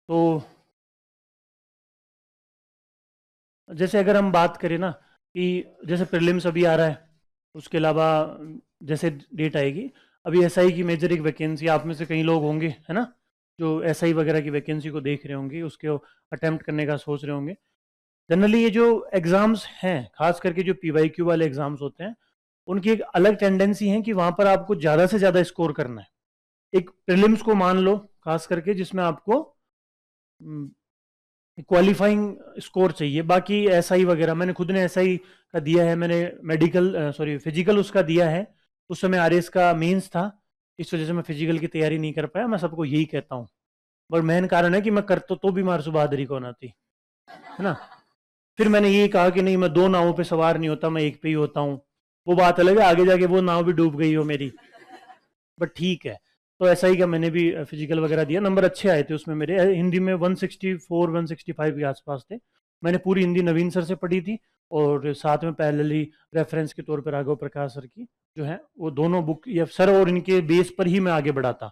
तो जैसे अगर हम बात करें ना कि जैसे प्रीलिम्स अभी आ रहा है, उसके अलावा जैसे डेट आएगी, अभी एसआई की मेजर एक वैकेंसी, आप में से कई लोग होंगे है ना, जो एसआई वगैरह की वैकेंसी को देख रहे होंगे, उसके अटेम्प्ट करने का सोच रहे होंगे। जनरली ये जो एग्ज़ाम्स हैं, खास करके जो पीवाईक्यू वाले एग्ज़ाम्स होते हैं, उनकी एक अलग टेंडेंसी है कि वहाँ पर आपको ज़्यादा से ज़्यादा स्कोर करना है। एक प्रीलिम्स को मान लो खास करके, जिसमें आपको क्वालिफाइंग स्कोर चाहिए। बाकी एसआई वगैरह, मैंने खुद ने एसआई का दिया है, मैंने मेडिकल सॉरी फिजिकल उसका दिया है। उस समय आरएस का मेंस था, इस वजह से मैं फिजिकल की तैयारी नहीं कर पाया। मैं सबको यही कहता हूँ, पर मेन कारण है कि मैं कर तो भी मार बहादुरी को आती है ना। फिर मैंने यही कहा कि नहीं, मैं दो नावों पे सवार नहीं होता, मैं एक पे ही होता हूँ। वो बात अलग है, आगे जाके वो नाव भी डूब गई हो मेरी, बट ठीक है। तो ऐसा ही का मैंने भी फिजिकल वगैरह दिया, नंबर अच्छे आए थे उसमें मेरे। हिंदी में 164 165 के आसपास थे। मैंने पूरी हिंदी नवीन सर से पढ़ी थी, और साथ में पैरेलली रेफरेंस के तौर पर राघव प्रकाश सर की जो है वो दोनों बुक या सर और इनके बेस पर ही मैं आगे बढ़ा था।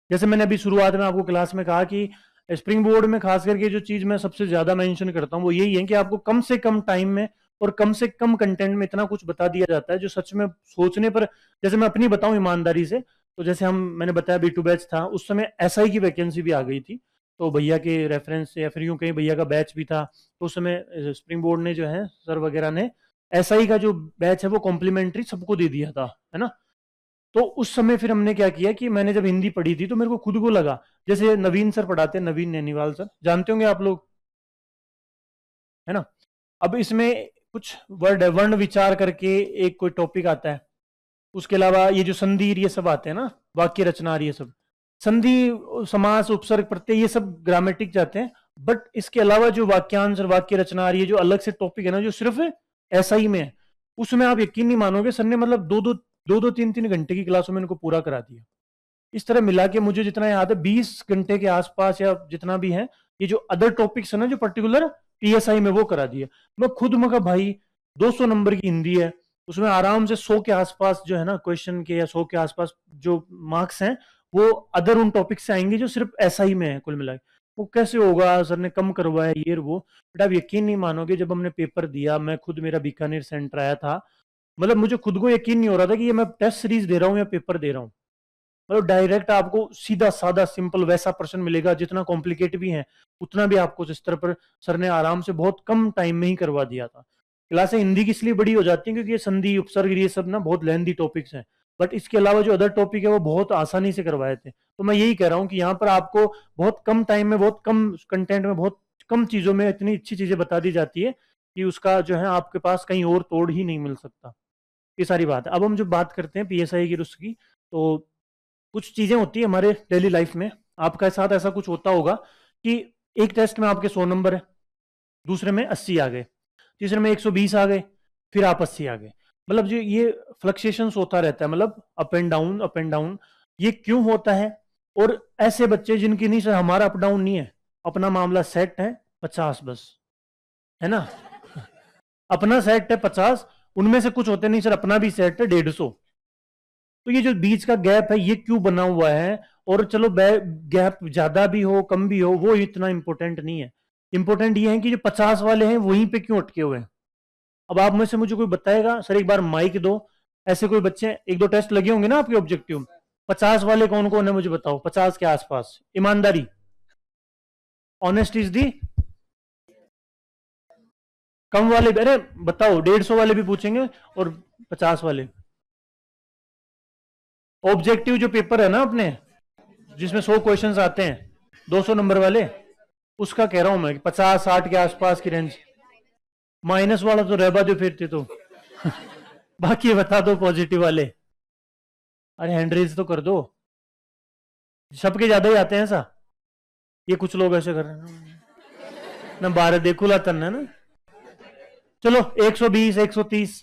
जैसे मैंने अभी शुरुआत में आपको क्लास में कहा कि स्प्रिंग बोर्ड में खास करके जो चीज़ मैं सबसे ज़्यादा मेंशन करता हूँ वो यही है कि आपको कम से कम टाइम में और कम से कम कंटेंट में इतना कुछ बता दिया जाता है जो सच में सोचने पर, जैसे मैं अपनी बताऊं ईमानदारी से, तो जैसे मैंने बताया B2 बैच था, उस समय एसआई की वैकेंसी भी आ गई थी। तो भैया के रेफरेंस से या फिर यूं कहीं भैया का बैच भी था, तो उस समय स्प्रिंग बोर्ड ने जो है सर वगैरह ने एसआई का जो बैच है वो कॉम्प्लीमेंट्री सबको दे दिया था, है ना। तो उस समय फिर हमने क्या किया कि मैंने जब हिंदी पढ़ी थी तो मेरे को खुद को लगा, जैसे नवीन सर पढ़ाते हैं, नवीन नैनीवाल सर, जानते होंगे आप लोग, है ना। अब इसमें कुछ वर्ड है, वर्ण विचार करके एक कोई टॉपिक आता है। उसके अलावा ये जो संधि ये सब आते हैं ना, वाक्य रचना ये सब, संधि समास उपसर्ग प्रत्यय ये सब ग्रामेटिक जाते हैं। बट इसके अलावा जो वाक्यांश और वाक्य रचना ये जो अलग से टॉपिक है ना, जो सिर्फ ऐसा ही में है, उसमें आप यकीन नहीं मानोगे, सर ने मतलब दो 3 3 घंटे की क्लासों में इनको पूरा करा दिया। इस तरह मिला के मुझे जितना याद है 20 घंटे के आसपास या जितना भी है, ये जो अदर टॉपिक्स है ना जो पर्टिकुलर पीएसआई में, वो करा दिया। मैं खुद मगा भाई 200 नंबर की हिंदी है, उसमें आराम से 100 के आसपास जो है ना क्वेश्चन के, या 100 के आसपास जो मार्क्स हैं वो अदर उन टॉपिक से आएंगे जो सिर्फ एसआई में है कुल मिला के। वो कैसे होगा, सर ने कम करवाया ये वो। बट आप यकीन नहीं मानोगे, जब हमने पेपर दिया, मैं खुद, मेरा बीकानेर सेंटर आया था, मतलब मुझे खुद को यकीन नहीं हो रहा था कि ये मैं टेस्ट सीरीज दे रहा हूँ या पेपर दे रहा हूँ। मतलब डायरेक्ट आपको सीधा साधा सिंपल वैसा प्रश्न मिलेगा, जितना कॉम्प्लिकेट भी है उतना भी आपको इस तरह पर सर ने आराम से बहुत कम टाइम में ही करवा दिया था। क्लासें हिंदी की इसलिए बड़ी हो जाती हैं क्योंकि ये संधि उपसर्ग ये सब ना बहुत लेंथी टॉपिक्स हैं, बट इसके अलावा जो अदर टॉपिक है वो बहुत आसानी से करवाए थे। तो मैं यही कह रहा हूँ कि यहाँ पर आपको बहुत कम टाइम में, बहुत कम कंटेंट में, बहुत कम चीज़ों में इतनी अच्छी चीज़ें बता दी जाती है कि उसका जो है आपके पास कहीं और तोड़ ही नहीं मिल सकता। ये सारी बात है। अब हम जो बात करते हैं पीएसआई की उसकी, तो कुछ चीज़ें होती है हमारे डेली लाइफ में, आपका साथ ऐसा कुछ होता होगा कि एक टेस्ट में आपके 100 नंबर है, दूसरे में 80 आ गए, तीसरे में 120 आ गए, फिर आप 80 आ गए। मतलब जो ये फ्लक्चुएशंस होता रहता है, मतलब up and down up and down. ये क्यों होता है? और ऐसे बच्चे जिनकी नहीं सर हमारा अप डाउन नहीं है, अपना मामला सेट है 50 बस, है ना। अपना सेट है 50, उनमें से कुछ होते नहीं सर अपना भी सेट है 150। तो ये जो बीच का गैप है ये क्यों बना हुआ है? और चलो गैप ज्यादा भी हो कम भी हो वो इतना इंपॉर्टेंट नहीं है। इंपॉर्टेंट ये है कि जो 50 वाले हैं वहीं पे क्यों अटके हुए हैं। अब आप में से मुझे कोई बताएगा, सर एक बार माइक दो, ऐसे कोई बच्चे, एक दो टेस्ट लगे होंगे ना आपके ऑब्जेक्टिव, 50 वाले कौन कौन है मुझे बताओ, 50 के आसपास, ईमानदारी, ऑनेस्ट इज दी। कम वाले अरे बताओ, 150 वाले भी पूछेंगे और 50 वाले। ऑब्जेक्टिव जो पेपर है ना अपने, जिसमें 100 क्वेश्चंस आते हैं 200 नंबर वाले, उसका कह रहा हूं मैं 50 60 के आसपास की रेंज। माइनस वाला तो रहबा दो फिर तो बाकी बता दो पॉजिटिव वाले। अरे हैंड रेज तो कर दो, सबके ज्यादा ही आते हैं ऐसा। ये कुछ लोग ऐसे कर रहे हैं ना, 12 देखो ला तन है ना। चलो 120 130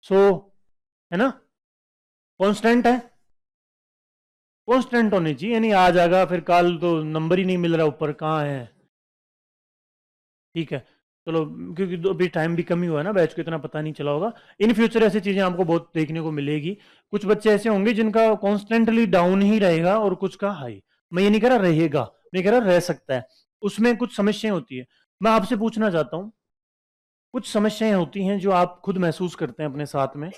100 है ना, कांस्टेंट है, कांस्टेंट होनी चाहिए, यानी आ जाएगा फिर कल तो नंबर ही नहीं मिल रहा ऊपर कहाँ है। ठीक है, चलो, क्योंकि अभी टाइम भी कम ही हुआ है ना, बैच को इतना पता नहीं चला होगा। इन फ्यूचर ऐसी चीज़ें आपको बहुत देखने को मिलेगी। कुछ बच्चे ऐसे होंगे जिनका कॉन्स्टेंटली डाउन ही रहेगा और कुछ का हाई। मैं ये नहीं कह रहा रहेगा, मैं कह रहा रह सकता है, उसमें कुछ समस्याएं होती है। मैं आपसे पूछना चाहता हूं, कुछ समस्याएं होती हैं जो आप खुद महसूस करते हैं अपने साथ में,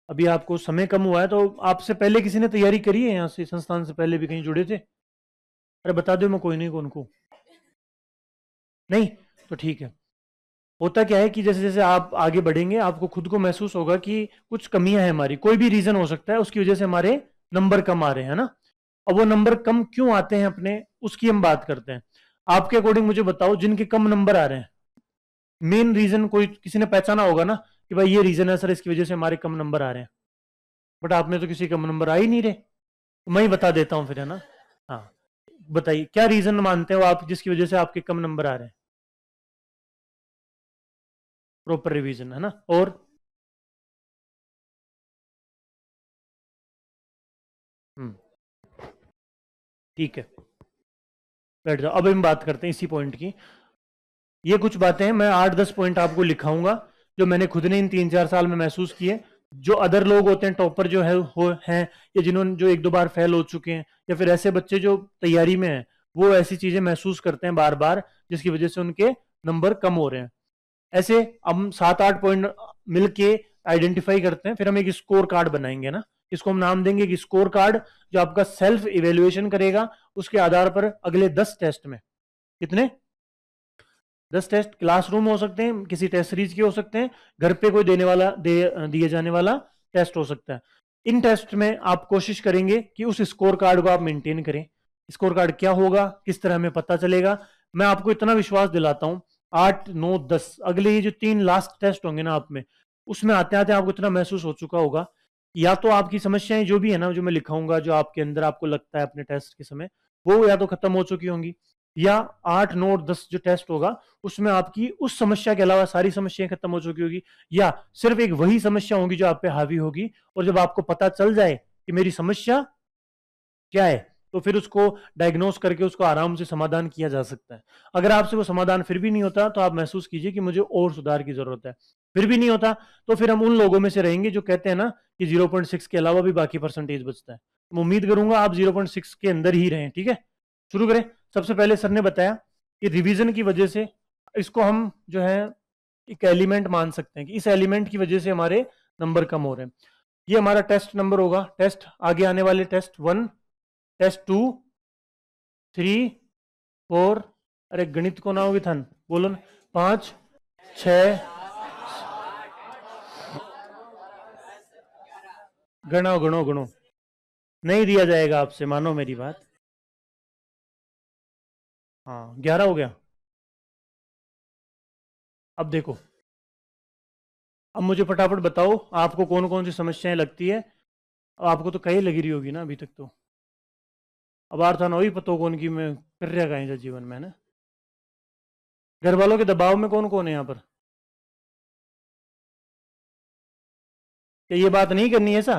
अभी आपको समय कम हुआ है, तो आपसे पहले किसी ने तैयारी करी है यहाँ से संस्थान से पहले भी कहीं जुड़े थे? अरे बता दो, मैं कोई नहीं कौन को नहीं, तो ठीक है। होता क्या है कि जैसे जैसे आप आगे बढ़ेंगे आपको खुद को महसूस होगा कि कुछ कमियां हैं हमारी, कोई भी रीजन हो सकता है उसकी वजह से हमारे नंबर कम आ रहे हैं ना। अब वो नंबर कम क्यों आते हैं अपने, उसकी हम बात करते हैं। आपके अकॉर्डिंग मुझे बताओ, जिनके कम नंबर आ रहे हैं, मेन रीजन कोई किसी ने पहचाना होगा ना कि भाई ये रीजन है सर, इसकी वजह से हमारे कम नंबर आ रहे हैं। बट आप में तो किसी कम नंबर आ ही नहीं रहे, तो मैं ही बता देता हूँ फिर, है ना। हाँ, बताइए क्या रीजन मानते हो आप जिसकी वजह से आपके कम नंबर आ रहे हैं? प्रॉपर रिवीजन, है ना। और हम्म, ठीक है, बैठ जाओ। अब हम बात करते हैं इसी पॉइंट की। ये कुछ बातें हैं, मैं 8-10 पॉइंट आपको लिखाऊंगा जो मैंने खुद ने इन 3-4 साल में महसूस किए। जो अदर लोग होते हैं, टॉपर जो है हो हैं, या जिन्होंने जो 1-2 बार फेल हो चुके हैं, या फिर ऐसे बच्चे जो तैयारी में हैं, वो ऐसी चीजें महसूस करते हैं बार बार जिसकी वजह से उनके नंबर कम हो रहे हैं। ऐसे हम 7-8 पॉइंट मिलके आइडेंटिफाई करते हैं, फिर हम एक स्कोर कार्ड बनाएंगे ना। इसको हम नाम देंगे कि स्कोर कार्ड, जो आपका सेल्फ इवेल्युएशन करेगा। उसके आधार पर अगले 10 टेस्ट में, कितने, 10 टेस्ट क्लासरूम हो सकते हैं, किसी टेस्ट सीरीज के हो सकते हैं, घर पे कोई देने वाला दिए जाने वाला टेस्ट हो सकता है। इन टेस्ट में आप कोशिश करेंगे कि उस स्कोर कार्ड को आप मेंटेन करें। स्कोर कार्ड क्या होगा, किस तरह हमें पता चलेगा? मैं आपको इतना विश्वास दिलाता हूं, 8, 9, 10 अगले ये जो 3 लास्ट टेस्ट होंगे ना आप में, उसमें आते आते आपको इतना महसूस हो चुका होगा, या तो आपकी समस्याएं जो भी है ना, जो मैं लिखाऊंगा, जो आपके अंदर आपको लगता है अपने टेस्ट के समय, वो या तो खत्म हो चुकी होंगी, या 8, 9, 10 जो टेस्ट होगा उसमें आपकी उस समस्या के अलावा सारी समस्याएं खत्म हो चुकी होगी, या सिर्फ एक वही समस्या होगी जो आप पे हावी होगी। और जब आपको पता चल जाए कि मेरी समस्या क्या है, तो फिर उसको डायग्नोस करके उसको आराम से समाधान किया जा सकता है। अगर आपसे वो समाधान फिर भी नहीं होता, तो आप महसूस कीजिए कि मुझे और सुधार की जरूरत है। फिर भी नहीं होता, तो फिर हम उन लोगों में से रहेंगे जो कहते हैं ना कि 0.6 के अलावा भी बाकी परसेंटेज बचता है। मैं उम्मीद करूंगा आप 0.6 के अंदर ही रहें। ठीक है, शुरू करें। सबसे पहले सर ने बताया कि रिवीजन की वजह से, इसको हम जो है एक एलिमेंट मान सकते हैं कि इस एलिमेंट की वजह से हमारे नंबर कम हो रहे हैं। ये हमारा टेस्ट नंबर होगा। टेस्ट आगे आने वाले टेस्ट 1, टेस्ट 2, 3, 4, अरे गणित को ना होगी थन, बोलो ना, 5, 6, गणो गणो गणो, नहीं दिया जाएगा आपसे, मानो मेरी बात। हाँ, 11 हो गया। अब देखो, अब मुझे फटाफट बताओ आपको कौन कौन सी समस्याएं लगती है। आपको तो कहीं लगी रही होगी ना अभी तक तो। अब आर था ना वही पता कौन की मैं कर रहा कहीं जीवन में ना। घर वालों के दबाव में कौन कौन है यहाँ पर? क्या ये बात नहीं करनी है ऐसा?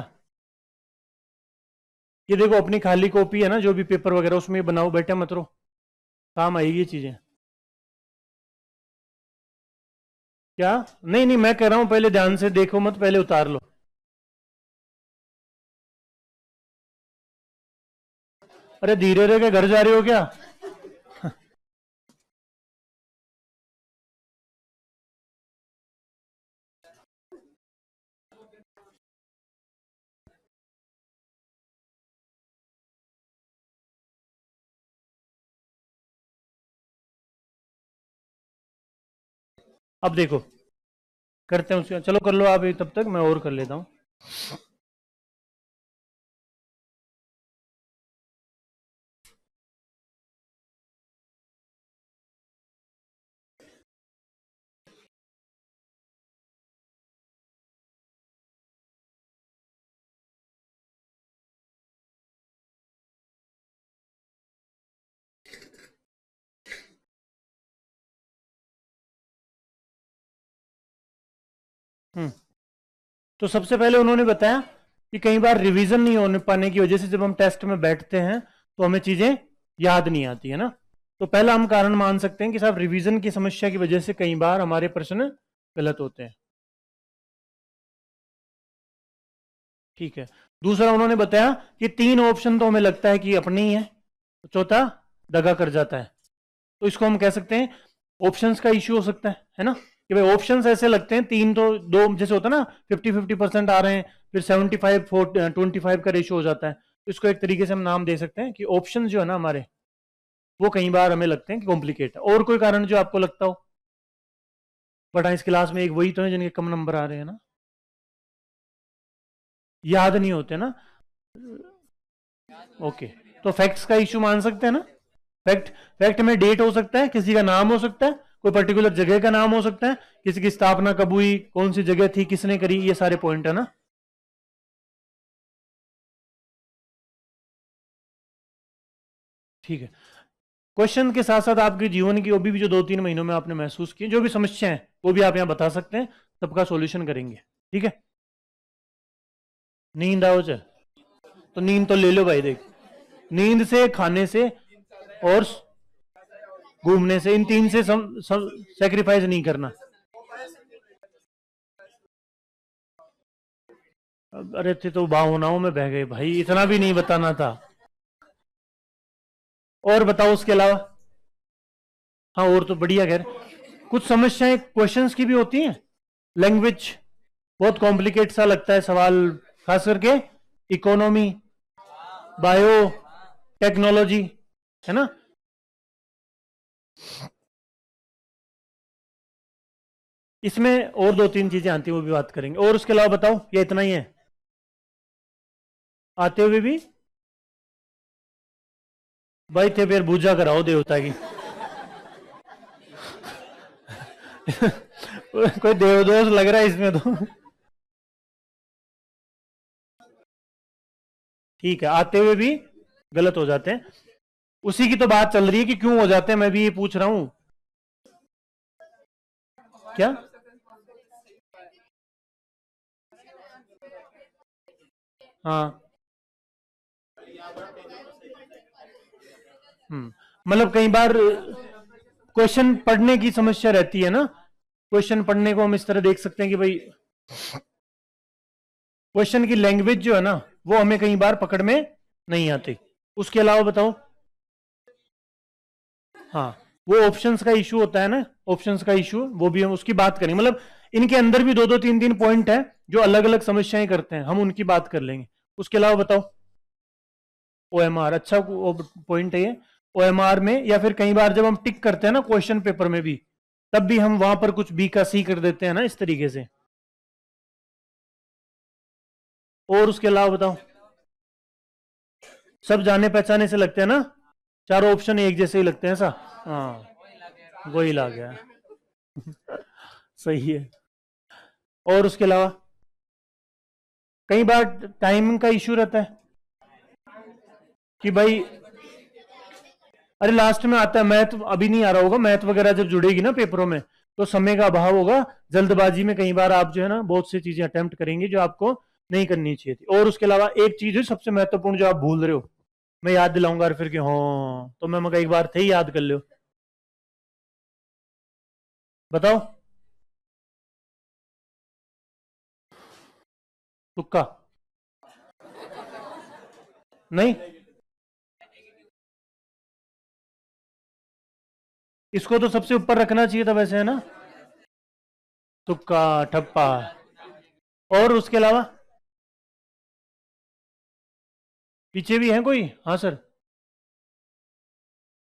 ये देखो अपनी खाली कॉपी है ना, जो भी पेपर वगैरह उसमें बनाओ, बैठे मत रहो, काम आएगी ये चीजें। क्या? नहीं नहीं, मैं कह रहा हूं पहले ध्यान से देखो मत, पहले उतार लो। अरे धीरे रह के घर जा रहे हो क्या? अब देखो, करते हैं उसका, चलो कर लो आप तब तक मैं और कर लेता हूँ। हम्म, तो सबसे पहले उन्होंने बताया कि कई बार रिवीजन नहीं होने पाने की वजह से जब हम टेस्ट में बैठते हैं तो हमें चीजें याद नहीं आती है ना। तो पहला हम कारण मान सकते हैं कि साहब रिवीजन की समस्या की वजह से कई बार हमारे प्रश्न गलत होते हैं। ठीक है। दूसरा उन्होंने बताया कि 3 ऑप्शन तो हमें लगता है कि अपने ही है। चौथा, दगा कर जाता है। तो इसको हम कह सकते हैं ऑप्शंस का इश्यू हो सकता है ना, कि भाई ऑप्शंस ऐसे लगते हैं, तीन तो दो जैसे होता है ना, 50-50% आ रहे हैं, फिर 75-25 का रेशियो हो जाता है। तो इसको एक तरीके से हम नाम दे सकते हैं कि ऑप्शन जो है ना हमारे, वो कई बार हमें लगते हैं कि कॉम्प्लिकेट है। और कोई कारण जो आपको लगता हो? बट हाँ, इस क्लास में एक वही तो है जिनके कम नंबर आ रहे हैं ना, याद नहीं होते ना। ओके, तो फैक्ट्स का इश्यू मान सकते हैं ना। फैक्ट, फैक्ट में डेट हो सकता है, किसी का नाम हो सकता है, कोई पर्टिकुलर जगह का नाम हो सकता है, किसी की स्थापना कब हुई, कौन सी जगह थी, किसने करी, ये सारे पॉइंट है ना। ठीक है, क्वेश्चन के साथ साथ आपके जीवन की अभी भी जो 2-3 महीनों में आपने महसूस की जो भी समस्या है वो भी आप यहाँ बता सकते हैं, सबका सॉल्यूशन करेंगे। ठीक है, नींद आओ जाए तो नींद तो ले लो भाई, देख, नींद से, खाने से और घूमने से, इन तीन से सेक्रीफाइस नहीं करना। अरे थे तो भावनाओं में बह गए भाई, इतना भी नहीं बताना था। और बताओ उसके अलावा। हाँ और तो बढ़िया, खैर कुछ समस्याएं क्वेश्चंस की भी होती हैं। लैंग्वेज बहुत कॉम्प्लिकेट सा लगता है सवाल, खास करके इकोनॉमी, बायो टेक्नोलॉजी, है ना। इसमें और 2-3 चीजें आती हैं, वो भी बात करेंगे। और उसके अलावा बताओ, ये इतना ही है आते हुए भी? भाई थे फिर पूजा कराओ देवता की। कोई देवदोष लग रहा है इसमें तो। ठीक है, आते हुए भी गलत हो जाते हैं, उसी की तो बात चल रही है कि क्यों हो जाते हैं, मैं भी ये पूछ रहा हूं। क्या? हाँ, मतलब कई बार क्वेश्चन पढ़ने की समस्या रहती है ना। क्वेश्चन पढ़ने को हम इस तरह देख सकते हैं कि भाई क्वेश्चन की लैंग्वेज जो है ना, वो हमें कई बार पकड़ में नहीं आती। उसके अलावा बताओ। हाँ, वो ऑप्शंस का इशू होता है ना, ऑप्शंस का इशू, वो भी हम उसकी बात करेंगे। मतलब इनके अंदर भी 2-2 3-3 पॉइंट है जो अलग अलग समस्याएं करते हैं, हम उनकी बात कर लेंगे। उसके अलावा बताओ। ओएमआर, अच्छा पॉइंट है ये। ओएमआर में, या फिर कई बार जब हम टिक करते हैं ना क्वेश्चन पेपर में भी, तब भी हम वहां पर कुछ बी का सी कर देते हैं ना, इस तरीके से। और उसके अलावा बताओ। सब जाने पहचाने से लगते हैं ना, चारों ऑप्शन एक जैसे ही लगते हैं ऐसा। हाँ, वही ला गया। सही है। और उसके अलावा कई बार टाइमिंग का इश्यू रहता है कि भाई, अरे लास्ट में आता है मैथ, अभी नहीं आ रहा होगा, मैथ वगैरह जब जुड़ेगी ना पेपरों में, तो समय का अभाव होगा, जल्दबाजी में कई बार आप जो है ना बहुत सी चीजें अटेम्प्ट करेंगे जो आपको नहीं करनी चाहिए थी। और उसके अलावा एक चीज है सबसे महत्वपूर्ण जो आप भूल रहे हो, मैं याद दिलाऊंगा और फिर कि हाँ तो मैं एक बार थे ही याद कर लो। बताओ। तुक्का? नहीं, इसको तो सबसे ऊपर रखना चाहिए था वैसे, है ना। तुक्का, ठप्पा। और उसके अलावा पीछे भी है कोई? हाँ सर।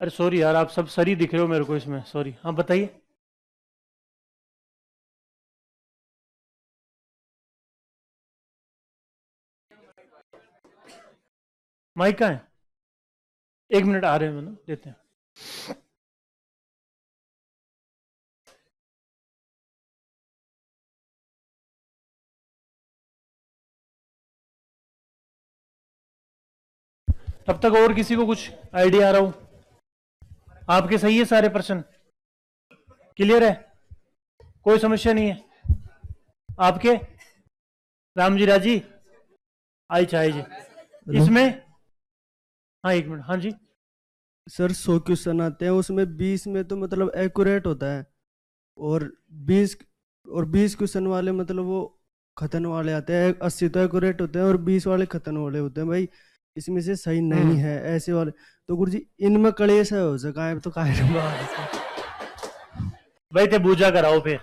अरे सॉरी यार, आप सब सर ही दिख रहे हो मेरे को इसमें, सॉरी। हाँ बताइए। माइक का है? 1 मिनट आ रहे हैं, ना देते हैं। तब तक और किसी को कुछ आइडिया आ रहा हो? आपके सही है सारे प्रश्न? क्लियर है? कोई समस्या नहीं है आपके? राम जी, राजी? आई चाहे जी हेलो इसमें। हाँ 1 मिनट, हाँ जी। सर, 100 क्वेश्चन आते हैं, उसमें 20 में तो मतलब एक्यूरेट होता है, और 20 क्वेश्चन वाले मतलब वो खतन वाले आते हैं। 80 तो एक्यूरेट होते हैं और 20 वाले खतन वाले होते हैं भाई। इसमें से सही नहीं है ऐसे वाले। तो गुरुजी इनमें कलेश है हो सका है तो भाई ते पूजा कराओ फिर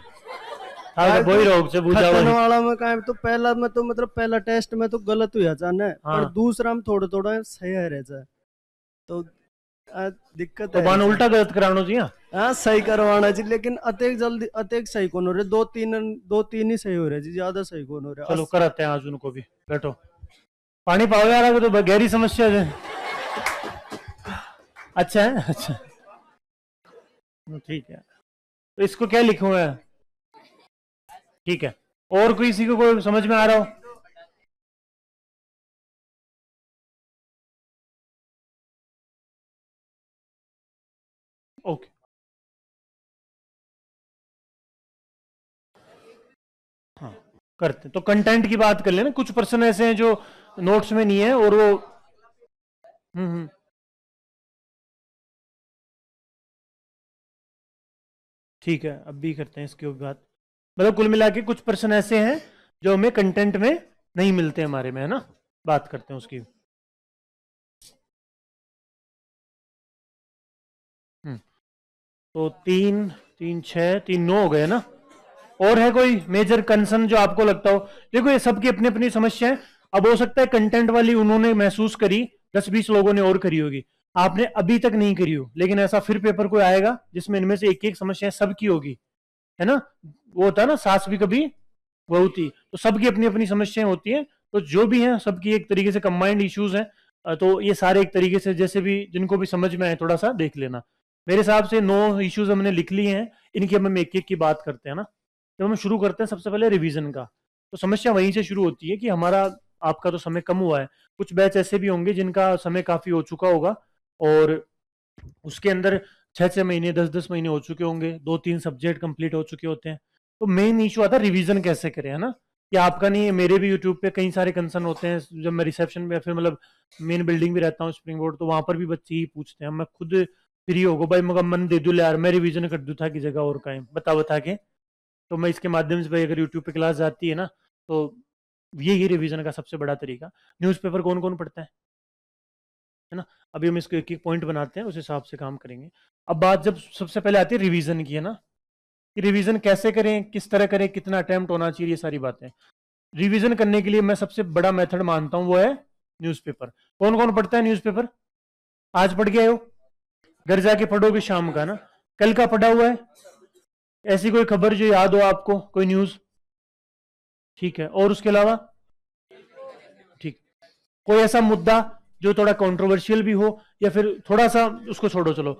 वही रोग से पूजा खतन वही। वाला में काहे तो पहला में तो मतलब पहला टेस्ट में तो गलत हुआ जाना है, पर हाँ दूसरा में थोड़ा थोड़ा सही है रह जाए तो दिक्कत तो है बान ऐसे। उल्टा गलत कराना चाहिए। हाँ सही करवाना जी, लेकिन अतेक जल्दी अतेक सही कौन हो रहे, दो तीन ही सही हो रहे जी, ज्यादा सही कौन हो रहे। चलो कराते हैं आज उनको भी। बैठो पानी पाओ यार, अगर तो गहरी समस्या है। अच्छा है, अच्छा ठीक है। तो इसको क्या लिखूं मैं? ठीक है। और किसी को कोई समझ में आ रहा हो? ओके हाँ करते हैं। तो कंटेंट की बात कर लेना। कुछ पर्सन ऐसे हैं जो नोट्स में नहीं है और वो हम्म। ठीक है अब भी करते हैं इसके बात। मतलब कुल मिला के कुछ पर्सन ऐसे हैं जो हमें कंटेंट में नहीं मिलते हमारे में, है ना। बात करते हैं उसकी। तो तीन तीन छः तीन नौ हो गए ना। और है कोई मेजर कंसर्न जो आपको लगता हो? देखो ये सबकी अपनी अपनी समस्या है। अब हो सकता है कंटेंट वाली उन्होंने महसूस करी, 10-20 लोगों ने और करी होगी, आपने अभी तक नहीं करी हो, लेकिन ऐसा फिर पेपर कोई आएगा जिसमें इनमें से एक एक समस्या सबकी होगी, है ना। वो होता है ना, सास भी कभी बहू थी। तो सबकी अपनी अपनी समस्याएं होती हैं। तो जो भी है सबकी एक तरीके से कंबाइंड इश्यूज हैं। तो ये सारे एक तरीके से जैसे भी जिनको भी समझ में आए थोड़ा सा देख लेना। मेरे हिसाब से 9 इश्यूज हमने लिख लिए हैं। इनकी हम एक एक की बात करते हैं ना। जब हम शुरू करते हैं सबसे पहले रिवीजन का, तो समस्या वहीं से शुरू होती है कि हमारा आपका तो समय कम हुआ है। कुछ बैच ऐसे भी होंगे जिनका समय काफी हो चुका होगा और उसके अंदर 6-6 महीने 10-10 महीने हो चुके होंगे, 2-3 सब्जेक्ट कंप्लीट हो चुके होते हैं। तो मेन इशू आता है रिवीजन कैसे करें, है ना। कि आपका नहीं है, मेरे भी यूट्यूब पे कई सारे कंसर्न होते हैं। जब मैं रिसेप्शन में फिर मतलब मेन बिल्डिंग भी रहता हूँ स्प्रिंग बोर्ड, तो वहां पर भी बच्चे ही पूछते हैं। मैं खुद फ्री होगा भाई मगर मन दे दू यार, मैं रिवीजन कर दूँ था की जगह और कहीं बता बता के। तो मैं इसके माध्यम से भाई अगर यूट्यूब पे क्लास जाती है ना, तो यही रिवीजन का सबसे बड़ा तरीका। न्यूज़पेपर कौन कौन पढ़ता है ना। अभी हम इसको एक एक पॉइंट बनाते हैं, उस हिसाब से काम करेंगे। अब बात जब सबसे पहले आती है रिवीजन की, है ना, कि रिवीजन कैसे करें, किस तरह करें, कितना अटेम्प्ट होना चाहिए, ये सारी बातें। रिवीजन करने के लिए मैं सबसे बड़ा मेथड मानता हूं वो है न्यूज़पेपर। कौन कौन पढ़ता है न्यूज़पेपर? आज पढ़ के आए हो, घर जाके पढ़ोगे शाम का ना। कल का पढ़ा हुआ है? ऐसी कोई खबर जो याद हो आपको, कोई न्यूज? ठीक है, और उसके अलावा? ठीक। कोई ऐसा मुद्दा जो थोड़ा कंट्रोवर्शियल भी हो, या फिर थोड़ा सा उसको छोड़ो, चलो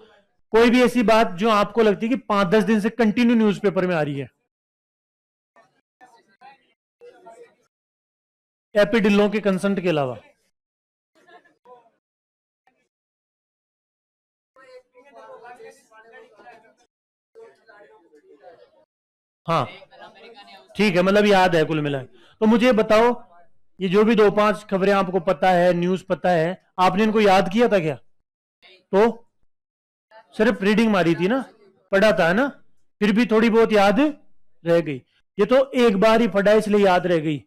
कोई भी ऐसी बात जो आपको लगती है कि 5-10 दिन से कंटिन्यू न्यूज़पेपर में आ रही है, एपिडिल्लों के कंसंट के अलावा। हाँ ठीक है, मतलब याद है कुल मिला के। तो मुझे बताओ, ये जो भी 2-5 खबरें आपको पता है, न्यूज पता है, आपने इनको याद किया था क्या? तो सिर्फ रीडिंग मारी थी ना, पढ़ा था, है ना। फिर भी थोड़ी बहुत याद रह गई। ये तो एक बार ही पढ़ा इसलिए याद रह गई।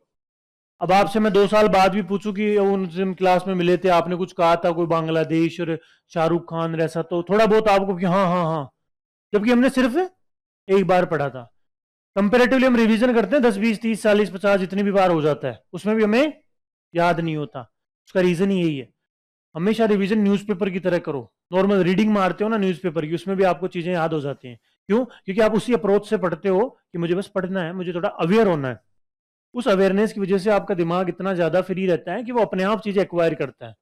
अब आपसे मैं 2 साल बाद भी पूछूं कि उन क्लास में मिले थे, आपने कुछ कहा था कोई बांग्लादेश और शाहरुख खान ऐसा, तो थोड़ा बहुत आपको कि हाँ हाँ हाँ, जबकि हमने सिर्फ एक बार पढ़ा था। कंपेरेटिवली हम रिवीजन करते हैं 10-20-30-40-50 जितनी भी बार हो जाता है, उसमें भी हमें याद नहीं होता। उसका रीजन ही यही है। हमेशा रिवीजन न्यूज़पेपर की तरह करो। नॉर्मल रीडिंग मारते हो ना न्यूज़पेपर की, उसमें भी आपको चीजें याद हो जाती हैं। क्यों? क्योंकि आप उसी अप्रोच से पढ़ते हो कि मुझे बस पढ़ना है, मुझे थोड़ा अवेयर होना है। उस अवेयरनेस की वजह से आपका दिमाग इतना ज्यादा फ्री रहता है कि वो अपने आप चीजें एक्वायर करता है।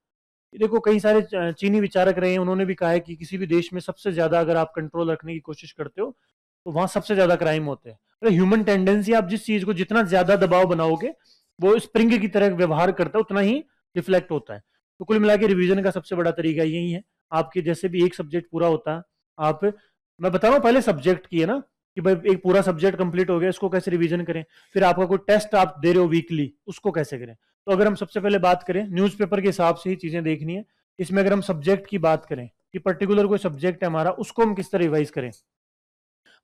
देखो कई सारे चीनी विचारक रहे हैं, उन्होंने भी कहा है कि किसी भी देश में सबसे ज्यादा अगर आप कंट्रोल रखने की कोशिश करते हो तो वहां सबसे ज्यादा क्राइम होते हैं। अरे ह्यूमन टेंडेंसी, आप जिस चीज को जितना ज्यादा दबाव बनाओगे वो स्प्रिंग की तरह व्यवहार करता है, उतना ही रिफ्लेक्ट होता है। तो कुल मिला के रिविजन का सबसे बड़ा तरीका यही है। आपके जैसे भी एक सब्जेक्ट पूरा होता है, आप, मैं बता रहा हूँ पहले सब्जेक्ट की, है ना, कि भाई एक पूरा सब्जेक्ट कंप्लीट हो गया, इसको कैसे रिवीजन करें। फिर आपका कोई टेस्ट आप दे रहे हो वीकली, उसको कैसे करें। तो अगर हम सबसे पहले बात करें न्यूज़पेपर के हिसाब से ही चीजें देखनी है। इसमें अगर हम सब्जेक्ट की बात करें कि पर्टिकुलर कोई सब्जेक्ट है हमारा, उसको हम किस तरह रिवाइज करें।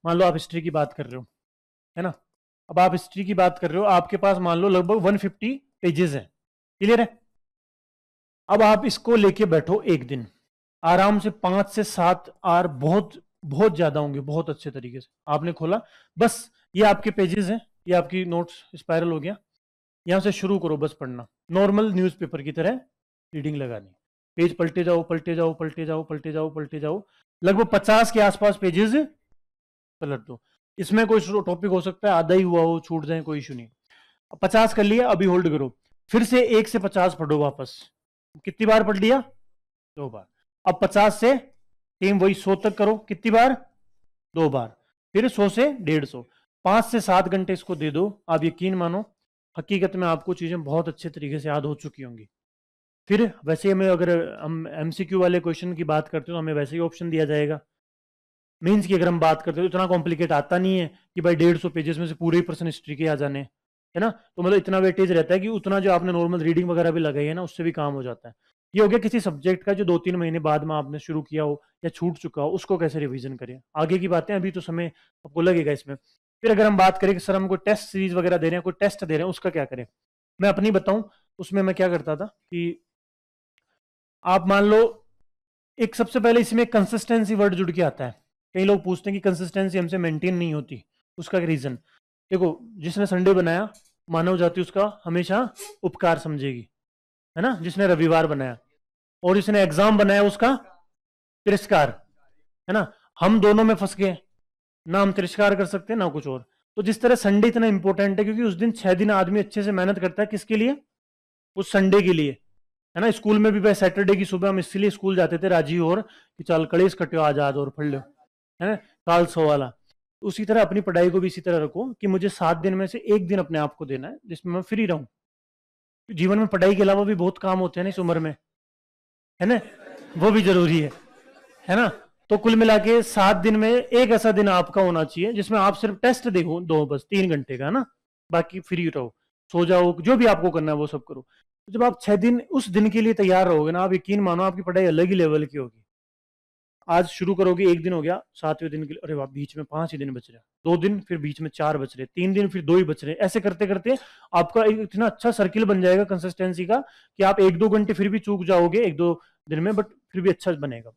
मान लो आप हिस्ट्री की बात कर रहे हो, है ना। अब आप हिस्ट्री की बात कर रहे हो, आपके पास मान लो लगभग 150 पेजेस हैं, क्लियर है। अब आप इसको लेके बैठो एक दिन आराम से 5 से 7 आर बहुत बहुत ज्यादा होंगे, बहुत अच्छे तरीके से आपने खोला। बस ये आपके पेजेस हैं, ये आपकी नोट्स स्पाइरल हो गया। यहां से शुरू करो बस पढ़ना, नॉर्मल न्यूज़पेपर की तरह रीडिंग लगानी। पेज पलटे जाओ पलटे जाओ पलटे जाओ पलटे जाओ पलटे जाओ, लगभग 50 के आसपास पेजेस पलट दो। इसमें कोई टॉपिक हो सकता है आधा ही हुआ हो, छूट जाए, कोई इशू नहीं। 50 कर लिया, अभी होल्ड करो, फिर से 1 से 50 पढ़ो वापस। कितनी बार पढ़ लिया? 2 बार। अब 50 से सेम वही 100 तक करो, कितनी बार? 2 बार। फिर 100 से 150, 5 से 7 घंटे इसको दे दो। आप यकीन मानो हकीकत में आपको चीजें बहुत अच्छे तरीके से याद हो चुकी होंगी। फिर वैसे हमें, अगर हम एमसीक्यू वाले क्वेश्चन की बात करते हो तो हमें वैसे ही ऑप्शन दिया जाएगा। मीन्स की अगर हम बात करते हो तो इतना कॉम्प्लिकेट आता नहीं है कि भाई 150 पेजेस में से पूरे ही पर्सन हिस्ट्री के आ जाने, है ना। तो मतलब इतना वेटेज रहता है कि उतना जो आपने नॉर्मल रीडिंग वगैरह भी लगाई है ना, उससे भी काम हो जाता है। ये हो गया किसी सब्जेक्ट का जो 2-3 महीने बाद में आपने शुरू किया हो या छूट चुका हो, उसको कैसे रिवीजन करें, आगे की बातें, अभी तो समय आपको लगेगा इसमें। फिर अगर हम बात करें कि सर हम कोई टेस्ट सीरीज वगैरह दे रहे हैं, कोई टेस्ट दे रहे हैं, उसका क्या करें। मैं अपनी बताऊं, उसमें मैं क्या करता था कि आप मान लो, एक सबसे पहले इसमें कंसिस्टेंसी वर्ड जुड़ के आता है। कई लोग पूछते हैं कि कंसिस्टेंसी हमसे मेंटेन नहीं होती, उसका रीजन देखो। जिसने संडे बनाया, मानव जाति उसका हमेशा उपकार समझेगी, है ना। जिसने रविवार बनाया, और जिसने एग्जाम बनाया उसका तिरस्कार, है ना। हम दोनों में फंस गए, ना हम तिरस्कार कर सकते ना कुछ और। तो जिस तरह संडे इतना इंपॉर्टेंट है, क्योंकि उस दिन 6 दिन आदमी अच्छे से मेहनत करता है, किसके लिए? उस संडे के लिए, है ना। स्कूल में भी भाई सैटरडे की सुबह हम इसलिए स्कूल जाते थे राजी और कि चल कलेश कट्यो आज आज और पढ़ लो, है ना, काल सो वाला। उसी तरह अपनी पढ़ाई को भी इसी तरह रखो कि मुझे 7 दिन में से एक दिन अपने आप को देना है जिसमें मैं फ्री रहूं। जीवन में पढ़ाई के अलावा भी बहुत काम होते हैं ना इस उम्र में, है ना, वो भी जरूरी है ना। तो कुल मिला के 7 दिन में एक ऐसा दिन आपका होना चाहिए जिसमें आप सिर्फ टेस्ट देखो, दो बस 3 घंटे का, है ना। बाकी फ्री रहो, सो जाओ, जो भी आपको करना है वो सब करो। तो जब आप 6 दिन उस दिन के लिए तैयार रहोगे ना, आप यकीन मानो आपकी पढ़ाई अलग ही लेवल की होगी। आज शुरू करोगे, एक दिन हो गया, 7वें दिन के लिए, अरे वाह, बीच में 5 ही दिन बच रहे, 2 दिन, फिर बीच में 4 बच रहे, 3 दिन, फिर 2 ही बच रहे। ऐसे करते करते आपका एक इतना अच्छा सर्किल बन जाएगा कंसिस्टेंसी का कि आप 1-2 घंटे फिर भी चूक जाओगे 1-2 दिन में, बट फिर भी अच्छा बनेगा।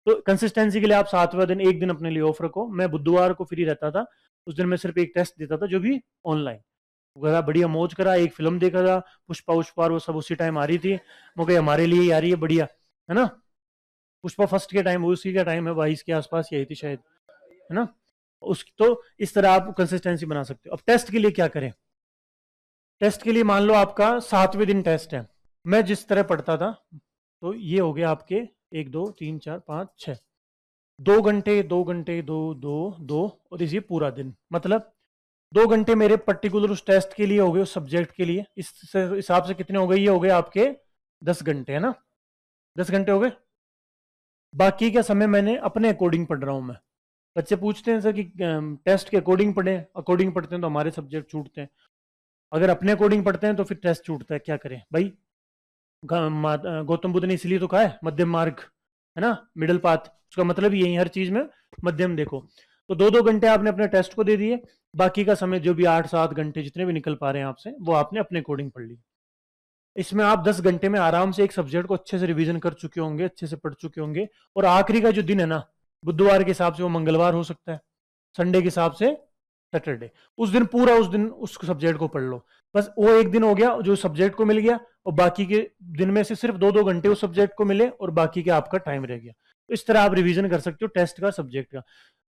तो कंसिस्टेंसी के लिए आप 7वां दिन एक दिन अपने लिए ऑफ रखो। मैं बुधवार को फ्री रहता था, उस दिन मैं सिर्फ एक टेस्ट देता था, जो भी ऑनलाइन वगैरह, बढ़िया मौज करा, एक फिल्म देखा था, पुष्पा उष्पा, वो सब उसी टाइम आ रही थी। मुझे हमारे लिए ही आ रही है, बढ़िया, है ना। पुष्पा फर्स्ट के टाइम, उसी का टाइम है, 22 के आसपास ही आई थी शायद, है ना। उस तो इस तरह आप कंसिस्टेंसी बना सकते हो। अब टेस्ट के लिए क्या करें? टेस्ट के लिए मान लो आपका 7वें दिन टेस्ट है। मैं जिस तरह पढ़ता था, तो ये हो गया आपके 1 2 3 4 5 6, 2 घंटे 2 घंटे 2 2 2, और इसी पूरा दिन, मतलब 2 घंटे मेरे पर्टिकुलर उस टेस्ट के लिए हो गए, उस सब्जेक्ट के लिए। इस हिसाब से कितने हो गए? ये हो गए आपके 10 घंटे, है ना। 10 घंटे हो गए। बाकी का समय मैंने अपने अकॉर्डिंग पढ़ रहा हूँ मैं। बच्चे पूछते हैं सर कि टेस्ट के अकॉर्डिंग पढ़े, अकॉर्डिंग पढ़ते हैं तो हमारे सब्जेक्ट छूटते हैं। अगर अपने अकॉर्डिंग पढ़ते हैं तो फिर टेस्ट छूटता है, क्या करें भाई। गौतम बुद्ध ने इसलिए तो कहा है मध्यम मार्ग, है ना, मिडल पाथ। उसका मतलब यही, हर चीज में मध्यम देखो। तो 2 2 घंटे आपने अपने टेस्ट को दे दिए, बाकी का समय जो भी 8 7 घंटे जितने भी निकल पा रहे हैं आपसे, वो आपने अपने अकॉर्डिंग पढ़ ली। इसमें आप 10 घंटे में आराम से एक सब्जेक्ट को अच्छे से रिवीजन कर चुके होंगे, अच्छे से पढ़ चुके होंगे। और आखिरी का जो दिन है ना, बुधवार के हिसाब से वो मंगलवार हो सकता है, संडे के हिसाब से सैटरडे, उस दिन पूरा उस दिन उस सब्जेक्ट को पढ़ लो। बस वो एक दिन हो गया जो सब्जेक्ट को मिल गया, और बाकी के दिन में से सिर्फ 2 2 घंटे उस सब्जेक्ट को मिले, और बाकी के आपका टाइम रह गया। तो इस तरह आप रिवीजन कर सकते हो टेस्ट का, सब्जेक्ट का।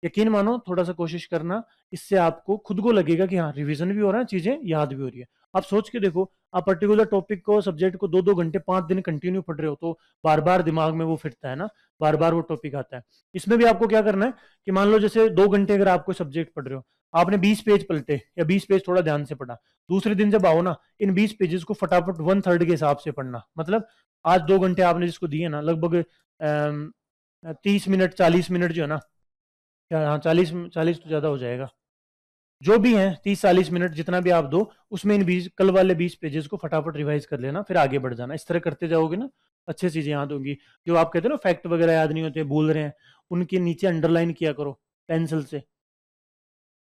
यकीन मानो, थोड़ा सा कोशिश करना, इससे आपको खुद को लगेगा कि हाँ, रिवीजन भी हो रहा है, चीजें याद भी हो रही है। आप सोच के देखो, आप पर्टिकुलर टॉपिक को, सब्जेक्ट को 2 2 घंटे 5 दिन कंटिन्यू पढ़ रहे हो, तो बार बार दिमाग में वो फिरता है ना, बार बार वो टॉपिक आता है। इसमें भी आपको क्या करना है कि मान लो जैसे 2 घंटे अगर आप कोई सब्जेक्ट पढ़ रहे हो, आपने 20 पेज पलटे या 20 पेज थोड़ा ध्यान से पढ़ा, दूसरे दिन जब आओ ना, इन 20 पेजेस को फटाफट 1/3 के हिसाब से पढ़ना। मतलब आज 2 घंटे आपने जिसको दिए ना, लगभग 30 मिनट 40 मिनट जो है ना, क्या, हाँ, 40 40 तो ज्यादा हो जाएगा, जो भी है 30 40 मिनट जितना भी आप दो, उसमें इन 20 कल वाले 20 पेजेस को फटाफट रिवाइज कर लेना, फिर आगे बढ़ जाना। इस तरह करते जाओगे ना, अच्छे चीजें याद होंगी। जो आप कहते हो ना फैक्ट वगैरह याद नहीं होते, भूल रहे हैं, उनके नीचे अंडरलाइन किया करो पेंसिल से,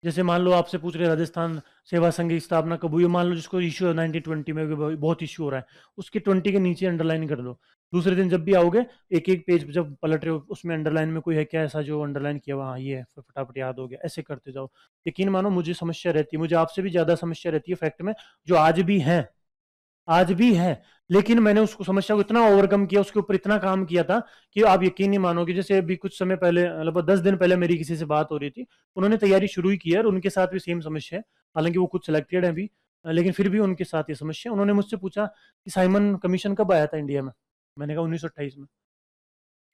जैसे मान लो आपसे पूछ रहे राजस्थान सेवा संघ की स्थापना कब हुई, मान लो जिसको इशू है 1920 में, बहुत इशू हो रहा है, उसके 20 के नीचे अंडरलाइन कर दो। दूसरे दिन जब भी आओगे, एक एक पेज जब पलट रहे हो, उसमें अंडरलाइन में कोई है क्या ऐसा जो अंडरलाइन किया हुआ, हाँ ये है, फिर फटाफट याद हो गया, ऐसे करते जाओ। यकीन मानो मुझे समस्या रहती है, मुझे आपसे भी ज्यादा समस्या रहती है फैक्ट में, जो आज भी है, आज भी है। लेकिन मैंने उसको समस्या को इतना ओवरकम किया, उसके ऊपर इतना काम किया था कि आप यकीन नहीं मानोगे, जैसे अभी कुछ समय पहले, लगभग 10 दिन पहले मेरी किसी से बात हो रही थी, उन्होंने तैयारी शुरू ही की है और उनके साथ भी सेम समस्या है। हालांकि वो कुछ सिलेक्टेड है अभी, लेकिन फिर भी उनके साथ ये समस्या है। उन्होंने मुझसे पूछा कि साइमन कमीशन कब आया था इंडिया में। मैंने कहा 1928 में।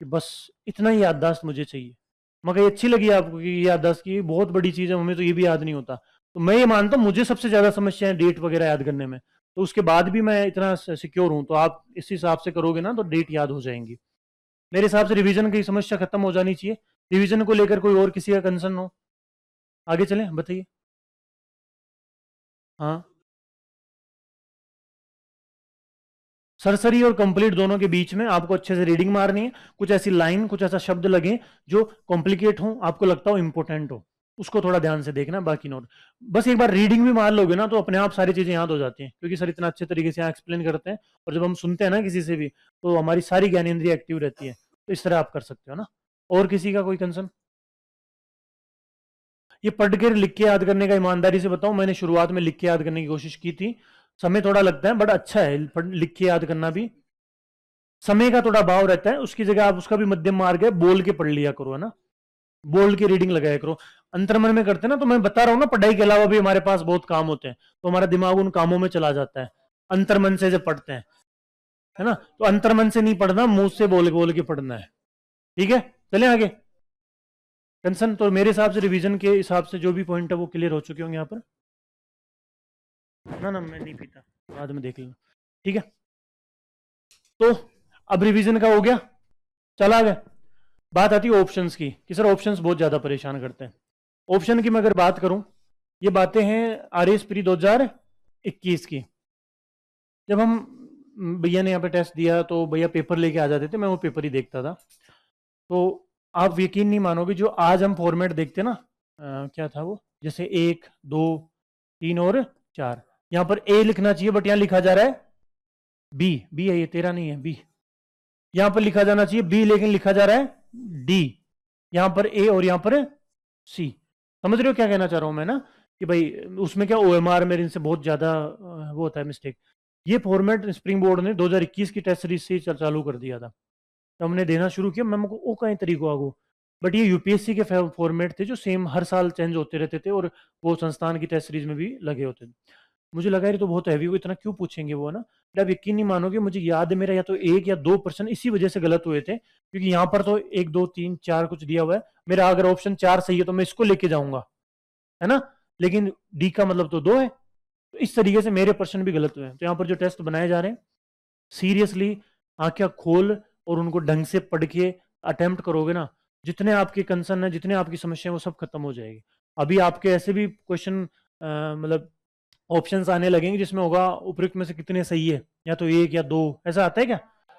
कि बस इतना ही याददाश्त मुझे चाहिए। मगर ये अच्छी लगी आपको कि ये याददाश्त की बहुत बड़ी चीज़ है, हमें तो ये भी याद नहीं होता। तो मैं ये मानता हूँ मुझे सबसे ज़्यादा समस्या है डेट वगैरह याद करने में। तो उसके बाद भी मैं इतना सिक्योर हूँ, तो आप इस हिसाब से करोगे ना तो डेट याद हो जाएंगी। मेरे हिसाब से रिवीजन की समस्या खत्म हो जानी चाहिए। रिवीजन को लेकर कोई और किसी का कंसर्न हो, आगे चलें, बताइए। हाँ, सरसरी और कंप्लीट दोनों के बीच में आपको अच्छे से रीडिंग मारनी है। कुछ ऐसी लाइन, कुछ ऐसा शब्द लगे जो कॉम्प्लिकेट हो, आपको लगता हो इंपॉर्टेंट हो, उसको थोड़ा ध्यान से देखना, बाकी नोट। बस एक बार रीडिंग भी मार लोगे ना तो अपने आप सारी चीजें याद हो जाती हैं, क्योंकि सर इतना अच्छे तरीके से यहाँ एक्सप्लेन करते हैं। और जब हम सुनते हैं ना किसी से भी, तो हमारी सारी ज्ञानेंद्रिय एक्टिव रहती है। तो इस तरह आप कर सकते हो ना। और किसी का कोई कंसर्न? ये पढ़ कर लिख के याद करने का, ईमानदारी से बताऊं, मैंने शुरुआत में लिख के याद करने की कोशिश की थी। समय थोड़ा लगता है, बट अच्छा है लिख के याद करना भी। समय का थोड़ा भाव रहता है, उसकी जगह आप उसका भी मध्यम मार्ग है, बोल के पढ़ लिया करो, है ना। बोल के रीडिंग लगाया करो। अंतर्मन में करते हैं ना, तो मैं बता रहा हूँ ना, पढ़ाई के अलावा भी हमारे पास बहुत काम होते हैं, तो हमारा दिमाग उन कामों में चला जाता है। अंतर्मन से जब पढ़ते हैं, है ना, तो अंतर्मन से नहीं पढ़ना, मुंह से बोल के पढ़ना है। ठीक है, चले आगे। कंसन तो मेरे हिसाब से रिवीजन के हिसाब से जो भी पॉइंट है वो क्लियर हो चुके होंगे यहाँ पर। ना ना, मैं नहीं पीता, बाद में देख लेना। ठीक है, तो अब रिवीजन का हो गया, चला गया। बात आती है ऑप्शंस की, कि सर ऑप्शंस बहुत ज़्यादा परेशान करते हैं। ऑप्शन की मैं अगर बात करूं, ये बातें हैं आर एस प्री 2021 की। जब हम भैया ने यहाँ पे टेस्ट दिया तो भैया पेपर लेके आ जाते थे, मैं वो पेपर ही देखता था। तो आप यकीन नहीं मानोगे, जो आज हम फॉर्मेट देखते ना, क्या था वो, जैसे 1, 2, 3 और 4, यहाँ पर ए लिखना चाहिए, बट यहाँ लिखा जा रहा है बी। बी है ये, तेरा नहीं है, बी। यहाँ पर लिखा जाना चाहिए बी, लेकिन लिखा जा रहा है डी। यहाँ पर ए और यहाँ पर सी। समझ रहे हो क्या कहना चाह रहा हूँ मैं ना, कि भाई उसमें क्या ओएमआर मेरे इनसे बहुत ज़्यादा वो होता है मिस्टेक। ये फॉर्मेट स्प्रिंग बोर्ड ने 2021 की टेस्ट सीरीज से ही चालू कर दिया था, तो हमने देना शुरू किया। मैं ओ कहीं तरीको आगो, बट ये यूपीएससी के फॉर्मेट थे जो सेम हर साल चेंज होते रहते थे, और वो संस्थान की टेस्ट सीरीज में भी लगे होते थे। मुझे लगा ये तो बहुत हैवी, वो इतना क्यों पूछेंगे वो, ना। बट आप यकीन नहीं मानोगे, मुझे याद है मेरा या तो 1 या 2% इसी वजह से गलत हुए थे, क्योंकि यहाँ पर तो 1, 2, 3, 4 कुछ दिया हुआ है। मेरा अगर ऑप्शन 4 सही है तो मैं इसको लेके जाऊंगा, है ना, लेकिन डी का मतलब तो 2 है। तो इस तरीके से मेरे पर्सन भी गलत हुए हैं। तो यहाँ पर जो टेस्ट बनाए जा रहे हैं, सीरियसली आंखें खोल और उनको ढंग से पढ़ के अटेम्प्ट करोगे ना, जितने आपके कंसर्न है, जितने आपकी समस्या है, वो सब खत्म हो जाएगी। अभी आपके ऐसे भी क्वेश्चन, मतलब ऑप्शंस आने लगेंगे जिसमें होगा उपयुक्त में से कितने सही है, या तो 1 या 2, ऐसा आता है क्या,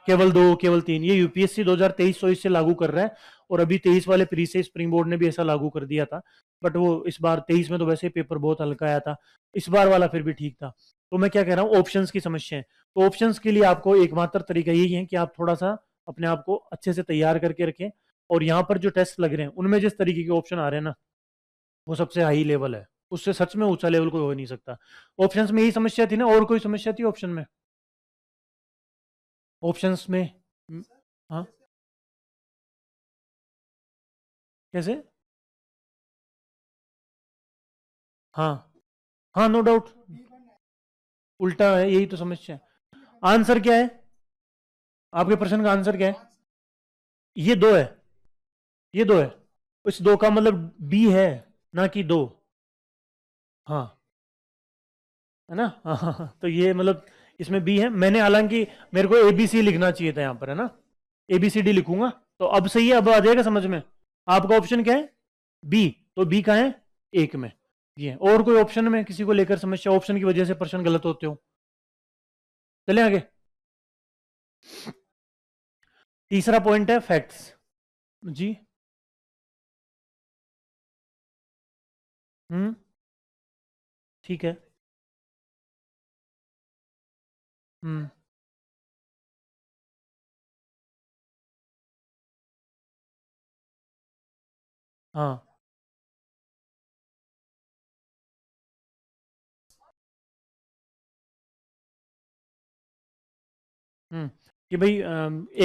केवल 2, केवल 3। ये यूपीएससी 2023-24 से लागू कर रहा है, और अभी 23 वाले प्री से स्प्रिंग बोर्ड ने भी ऐसा लागू कर दिया था। बट वो इस बार 23 में तो वैसे ही पेपर बहुत हल्का आया था, इस बार वाला फिर भी ठीक था। तो मैं क्या कह रहा हूँ, ऑप्शंस की समस्या है। तो ऑप्शंस के लिए आपको एकमात्र तरीका यही है कि आप थोड़ा सा अपने आप को अच्छे से तैयार करके रखें, और यहाँ पर जो टेस्ट लग रहे हैं उनमें जिस तरीके के ऑप्शन आ रहे हैं ना, वो सबसे हाई लेवल है, उससे सच में ऊंचा लेवल कोई हो नहीं सकता। ऑप्शंस में यही समस्या थी ना, और कोई समस्या थी ऑप्शन में? ऑप्शंस में हाँ, कैसे? हाँ हाँ, नो डाउट, उल्टा है, यही तो समस्या है। आंसर क्या है, आपके प्रश्न का आंसर क्या है? ये 2 है, ये 2 है। इस 2 का मतलब बी है, ना कि 2। हाँ, है ना। हाँ हाँ हाँ, तो ये मतलब इसमें बी है। मैंने हालांकि मेरे को एबीसी लिखना चाहिए था यहाँ पर, है ना, एबीसीडी लिखूंगा। तो अब सही है, अब आ जाएगा समझ में। आपका ऑप्शन क्या है, बी। तो बी कहाँ है, 1 में। ये और कोई ऑप्शन में किसी को लेकर समस्या, ऑप्शन की वजह से प्रश्न गलत होते हो? चले आगे। तीसरा पॉइंट है फैक्ट्स। जी, ठीक है। हम्म। हाँ। हम्म। कि भाई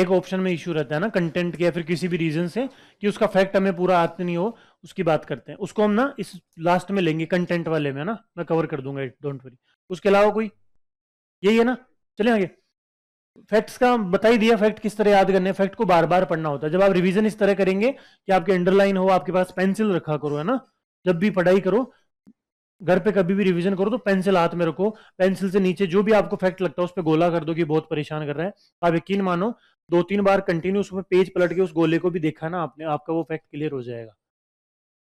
एक ऑप्शन में इशू रहता है ना कंटेंट के या फिर किसी भी रीजन से कि उसका फैक्ट हमें पूरा आता नहीं हो, उसकी बात करते हैं। उसको हम ना इस लास्ट में लेंगे कंटेंट वाले में ना, मैं कवर कर दूंगा, डोंट वरी। उसके अलावा कोई, यही है ना? चले आगे। फैक्ट्स का बता ही दिया, फैक्ट किस तरह याद करने हैं। फैक्ट को बार बार पढ़ना होता है। जब आप रिवीजन इस तरह करेंगे कि आपके अंडरलाइन हो, आपके पास पेंसिल रखा करो, है ना? जब भी पढ़ाई करो, घर पे कभी भी रिवीजन करो तो पेंसिल हाथ में रखो। पेंसिल से नीचे जो भी आपको फैक्ट लगता है उस पर गोला कर दो कि बहुत परेशान कर रहा है। आप यकीन मानो, 2-3 बार कंटिन्यू उसमें पेज पलट के उस गोले को भी देखा ना आपने, आपका वो फैक्ट क्लियर हो जाएगा।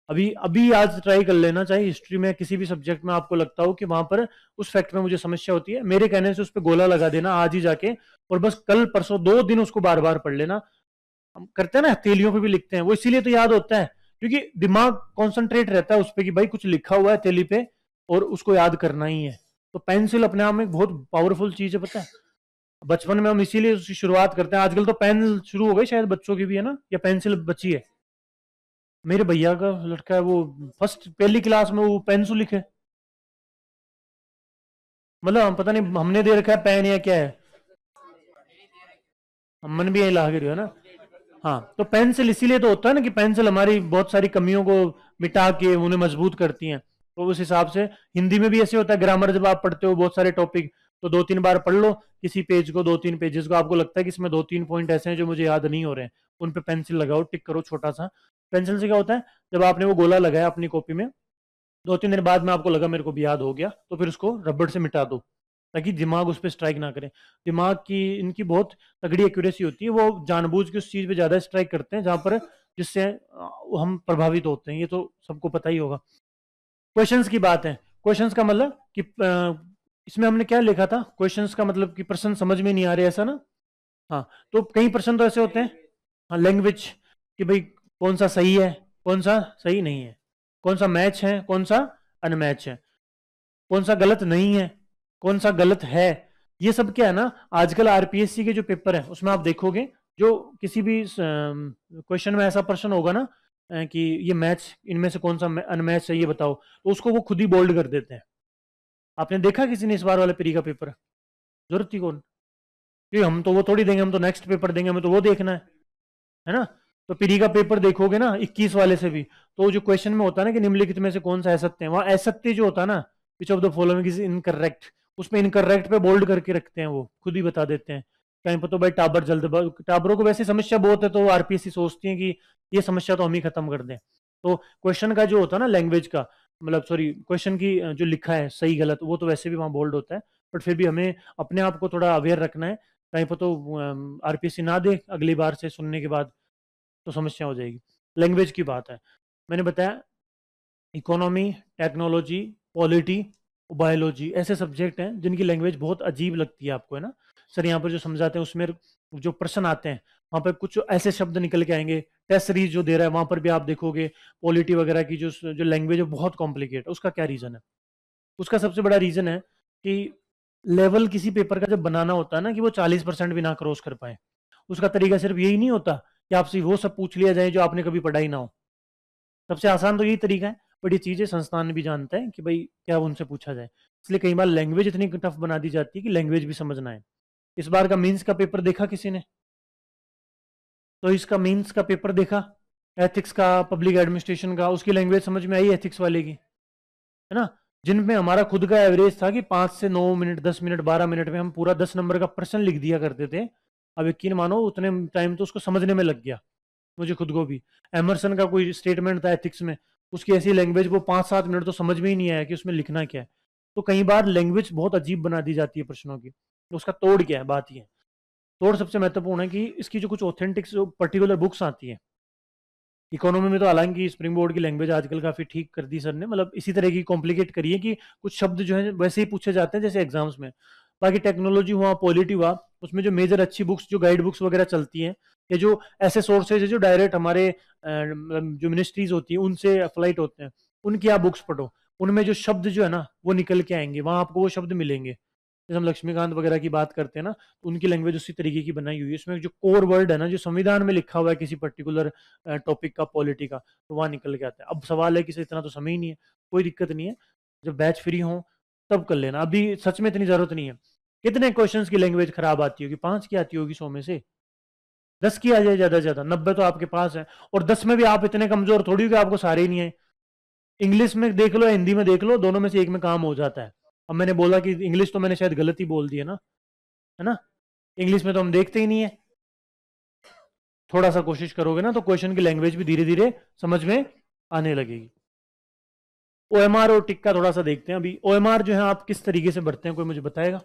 अभी अभी आज ट्राई कर लेना, चाहे हिस्ट्री में किसी भी सब्जेक्ट में आपको लगता हो कि वहां पर उस फैक्ट में मुझे समस्या होती है, मेरे कहने से उस पर गोला लगा देना आज ही जाके, और बस कल परसों 2 दिन उसको बार बार पढ़ लेना। हम करते हैं ना, हथेलियों पे भी लिखते हैं, वो इसीलिए तो याद होता है क्योंकि दिमाग कॉन्सेंट्रेट रहता है उस पर कि भाई कुछ लिखा हुआ है हथेली पे और उसको याद करना ही है। तो पेंसिल अपने आप में एक बहुत पावरफुल चीज है, पता है? बचपन में हम इसीलिए उसकी शुरुआत करते हैं। आजकल तो पेन शुरू हो गई शायद बच्चों की भी, है ना? या पेंसिल बची है? मेरे भैया का लड़का है, वो फर्स्ट पहली क्लास में वो पेंसिल लिखे। मतलब हम पता नहीं हमने दे रखा है पेन या क्या है, हमने भी यही ला के दिया ना। हाँ, तो पेंसिल इसीलिए तो होता है ना कि पेंसिल हमारी बहुत सारी कमियों को मिटा के उन्हें मजबूत करती हैं। तो उस हिसाब से हिंदी में भी ऐसे होता है, ग्रामर जब आप पढ़ते हो बहुत सारे टॉपिक, तो 2-3 बार पढ़ लो किसी पेज को, 2-3 पेजेस को, आपको लगता है कि इसमें 2-3 पॉइंट ऐसे हैं जो मुझे याद नहीं हो रहे हैं, उन पे पेंसिल लगाओ, टिक करो छोटा सा। पेंसिल से क्या होता है, जब आपने वो गोला लगाया अपनी कॉपी में, 2-3 दिन बाद में आपको लगा मेरे को भी याद हो गया, तो फिर उसको रबड़ से मिटा दो ताकि दिमाग उस पर स्ट्राइक ना करे। दिमाग की इनकी बहुत तगड़ी एक्यूरेसी होती है, वो जानबूझ के उस चीज पे ज्यादा स्ट्राइक करते हैं जहां पर, जिससे हम प्रभावित होते हैं। ये तो सबको पता ही होगा। क्वेश्चंस की बात है, क्वेश्चंस का मतलब कि इसमें हमने क्या लिखा था, क्वेश्चंस का मतलब कि प्रश्न समझ में नहीं आ रहे, ऐसा ना? हाँ, तो कई प्रश्न तो ऐसे होते हैं। हाँ, लैंग्वेज, कि भाई कौन सा सही है, कौन सा सही नहीं है, कौन सा मैच है, कौन सा अनमैच है, कौन सा गलत नहीं है, कौन सा गलत है। ये सब क्या है ना, आजकल आरपीएससी के जो पेपर है उसमें आप देखोगे, जो किसी भी क्वेश्चन में ऐसा प्रश्न होगा ना, कि ये मैच, इनमें से कौन सा अनमैच है ये बताओ, तो उसको वो खुद ही बोल्ड कर देते हैं। आपने देखा किसी ने इस बार वाले प्री का पेपर? जरूरत थी कौन? कि हम तो वो थोड़ी देंगे, हम तो नेक्स्ट पेपर देंगे, हमें तो वो देखना है ना? तो प्री का पेपर देखोगे ना 21 वाले से भी, तो जो क्वेश्चन में होता है ना कि निम्नलिखित में से कौन सा असत्य है, वहां असत्य जो होता है ना, which of the following is incorrect, उसमें इनकरेक्ट पे बोल्ड करके रखते हैं, वो खुद ही बता देते हैं। कहीं पर तो भाई टाबर जल्द, टाबरों को वैसे समस्या बहुत है, तो आरपीएससी सोचती है कि ये समस्या तो हम ही खत्म कर दें। तो क्वेश्चन का जो होता है ना लैंग्वेज का, मतलब सॉरी क्वेश्चन की जो लिखा है सही गलत, वो तो वैसे भी वहाँ बोल्ड होता है, बट फिर भी हमें अपने आप को थोड़ा अवेयर रखना है। कहीं पर तो आरपीएससी ना दे अगली बार से सुनने के बाद, तो समस्या हो जाएगी। लैंग्वेज की बात है, मैंने बताया इकोनॉमी, टेक्नोलॉजी, पॉलिटी, बायोलॉजी ऐसे सब्जेक्ट हैं जिनकी लैंग्वेज बहुत अजीब लगती है आपको, है ना? सर यहाँ पर जो समझाते हैं उसमें जो प्रश्न आते हैं वहाँ पर कुछ ऐसे शब्द निकल के आएंगे। टेस्ट सीरीज जो दे रहा है वहाँ पर भी आप देखोगे पॉलिटी वगैरह की जो जो लैंग्वेज है बहुत कॉम्प्लिकेट है। उसका क्या रीज़न है? उसका सबसे बड़ा रीज़न है कि लेवल किसी पेपर का जब बनाना होता है ना, कि वो 40% भी ना क्रॉस कर पाए। उसका तरीका सिर्फ यही नहीं होता कि आपसे वो सब पूछ लिया जाए जो आपने कभी पढ़ा ही ना हो। सबसे आसान तो यही तरीका है, बट ये चीज़ें संस्थान भी जानता है कि भाई क्या उनसे पूछा जाए। इसलिए कई बार लैंग्वेज इतनी टफ बना दी जाती है कि लैंग्वेज भी समझना है। इस बार का मीन्स का पेपर देखा किसी ने? तो इसका मीन्स का पेपर देखा, एथिक्स का, पब्लिक एडमिनिस्ट्रेशन का, उसकी लैंग्वेज समझ में आई एथिक्स वाले की, है ना? जिनमें हमारा खुद का एवरेज था कि 5 से 9 मिनट, 10 मिनट, 12 मिनट में हम पूरा 10 नंबर का प्रश्न लिख दिया करते थे। अब यकीन मानो उतने टाइम तो उसको समझने में लग गया, मुझे खुद को भी। एमरसन का कोई स्टेटमेंट था एथिक्स में, उसकी ऐसी लैंग्वेज, वो 5-7 मिनट तो समझ में ही नहीं आया कि उसमें लिखना क्या है। तो कई बार लैंग्वेज बहुत अजीब बना दी जाती है प्रश्नों की, तो उसका तोड़ क्या है, बात ये है। तोड़ सबसे महत्वपूर्ण है कि इसकी जो कुछ ऑथेंटिक जो पर्टिकुलर बुक्स आती है। इकोनॉमी में तो हालांकि स्प्रिंग बोर्ड की लैंग्वेज आजकल काफी ठीक कर दी सर ने, मतलब इसी तरह की कॉम्प्लिकेट करी है कि कुछ शब्द जो है वैसे ही पूछे जाते हैं जैसे एग्जाम्स में। बाकी टेक्नोलॉजी हुआ, पॉलिटी हुआ, उसमें जो मेजर अच्छी बुक्स, जो गाइड बुक्स वगैरह चलती हैं, या जो ऐसे सोर्सेज है जो डायरेक्ट हमारे जो मिनिस्ट्रीज होती हैं उनसे फ्लाइट होते हैं, उनकी आप बुक्स पढ़ो, उनमें जो शब्द जो है ना वो निकल के आएंगे, वहां आपको वो शब्द मिलेंगे। जैसे हम लक्ष्मीकांत वगैरह की बात करते हैं ना, तो उनकी लैंग्वेज उसी तरीके की बनाई हुई है, उसमें जो कोर वर्ड है ना, जो संविधान में लिखा हुआ है किसी पर्टिकुलर टॉपिक का, पॉलिटी का, तो वहां निकल के आता है। अब सवाल है कि इतना तो समय ही नहीं है, कोई दिक्कत नहीं है, जब बैच फ्री हो तब कर लेना, अभी सच में इतनी जरूरत नहीं है। कितने क्वेश्चंस की लैंग्वेज खराब आती होगी? 5 की आती होगी 100 में से, 10 की आ जाए ज्यादा से ज्यादा, 90 तो आपके पास है। और 10 में भी आप इतने कमजोर थोड़ी हो कि आपको सारे ही नहीं है। इंग्लिश में देख लो, हिंदी में देख लो, दोनों में से एक में काम हो जाता है। अब मैंने बोला कि इंग्लिश तो मैंने शायद गलत ही बोल दी है ना? इंग्लिश में तो हम देखते ही नहीं है। थोड़ा सा कोशिश करोगे ना तो क्वेश्चन की लैंग्वेज भी धीरे धीरे समझ में आने लगेगी। ओएमआर और टिक का थोड़ा सा देखते हैं अभी। ओएमआर जो है आप किस तरीके से भरते हैं, कोई मुझे बताएगा?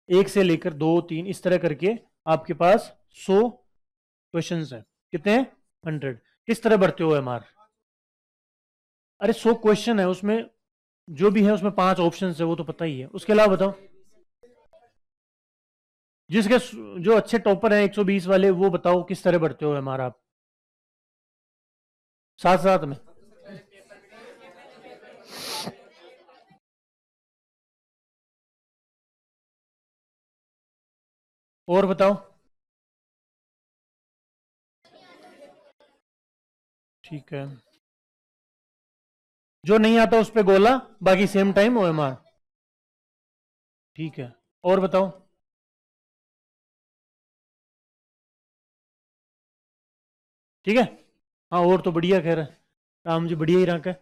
1 से लेकर 2, 3 इस तरह करके आपके पास 100 क्वेश्चंस हैं। कितने हैं? 100। किस तरह भरते हो ओएमआर? अरे 100 क्वेश्चन है, उसमें जो भी है उसमें 5 ऑप्शन है, वो तो पता ही है। उसके अलावा बताओ, जिसके जो अच्छे टॉपर हैं 120 वाले, वो बताओ किस तरह भरते हो ओएमआर आप? साथ साथ में और बताओ। ठीक है, जो नहीं आता उस पे गोला, बाकी सेम टाइम ओएमआर। ठीक है, और बताओ। ठीक है, हाँ और तो बढ़िया, खैर राम जी बढ़िया ही रखा है।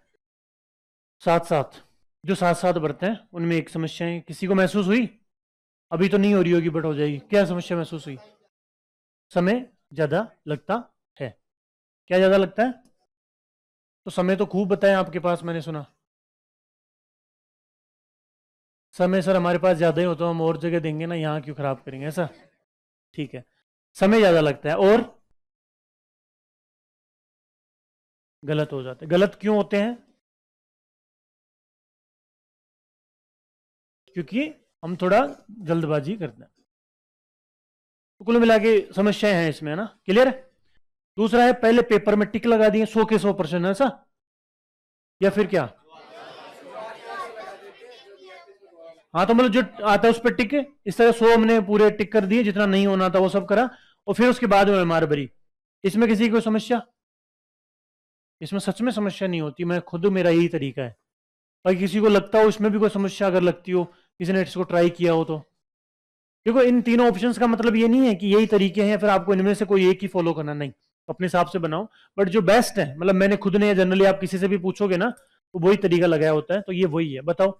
साथ साथ, जो साथ साथ बढ़ते हैं उनमें एक समस्या है, किसी को महसूस हुई? अभी तो नहीं हो रही होगी बट हो जाएगी। क्या समस्या महसूस हुई? समय ज्यादा लगता है। क्या ज्यादा लगता है? तो समय तो खूब बताया आपके पास, मैंने सुना। समय सर हमारे पास ज्यादा ही हो तो हम और जगह देंगे ना, यहाँ क्यों खराब करेंगे ऐसा? ठीक है, समय ज्यादा लगता है और गलत हो जाते हैं। गलत क्यों होते हैं? क्योंकि हम थोड़ा जल्दबाजी करते हैं। तो कुल मिला के समस्याएं हैं इसमें, है ना? क्लियर है? दूसरा है, पहले पेपर में टिक लगा दिए 100 के 100%, ऐसा? या फिर क्या? हाँ तो मतलब जो आता है उस पर टिक, इस तरह 100 हमने पूरे टिक कर दिए, जितना नहीं होना था वो सब करा, और फिर उसके बाद में मार भरी। इसमें किसी की कोई समस्या? इसमें सच में समस्या नहीं होती, मैं खुद, मेरा यही तरीका है। बाकी किसी को लगता हो इसमें भी कोई समस्या अगर लगती हो, किसी ने इसको ट्राई किया हो तो। देखो इन तीनों ऑप्शंस का मतलब ये नहीं है कि यही तरीके हैं या फिर आपको इनमें से कोई एक ही फॉलो करना, नहीं, अपने हिसाब से बनाओ। बट जो बेस्ट है, मतलब मैंने खुद ने, जनरली आप किसी से भी पूछोगे ना तो वही तरीका लगाया होता है, तो ये वही है। बताओ।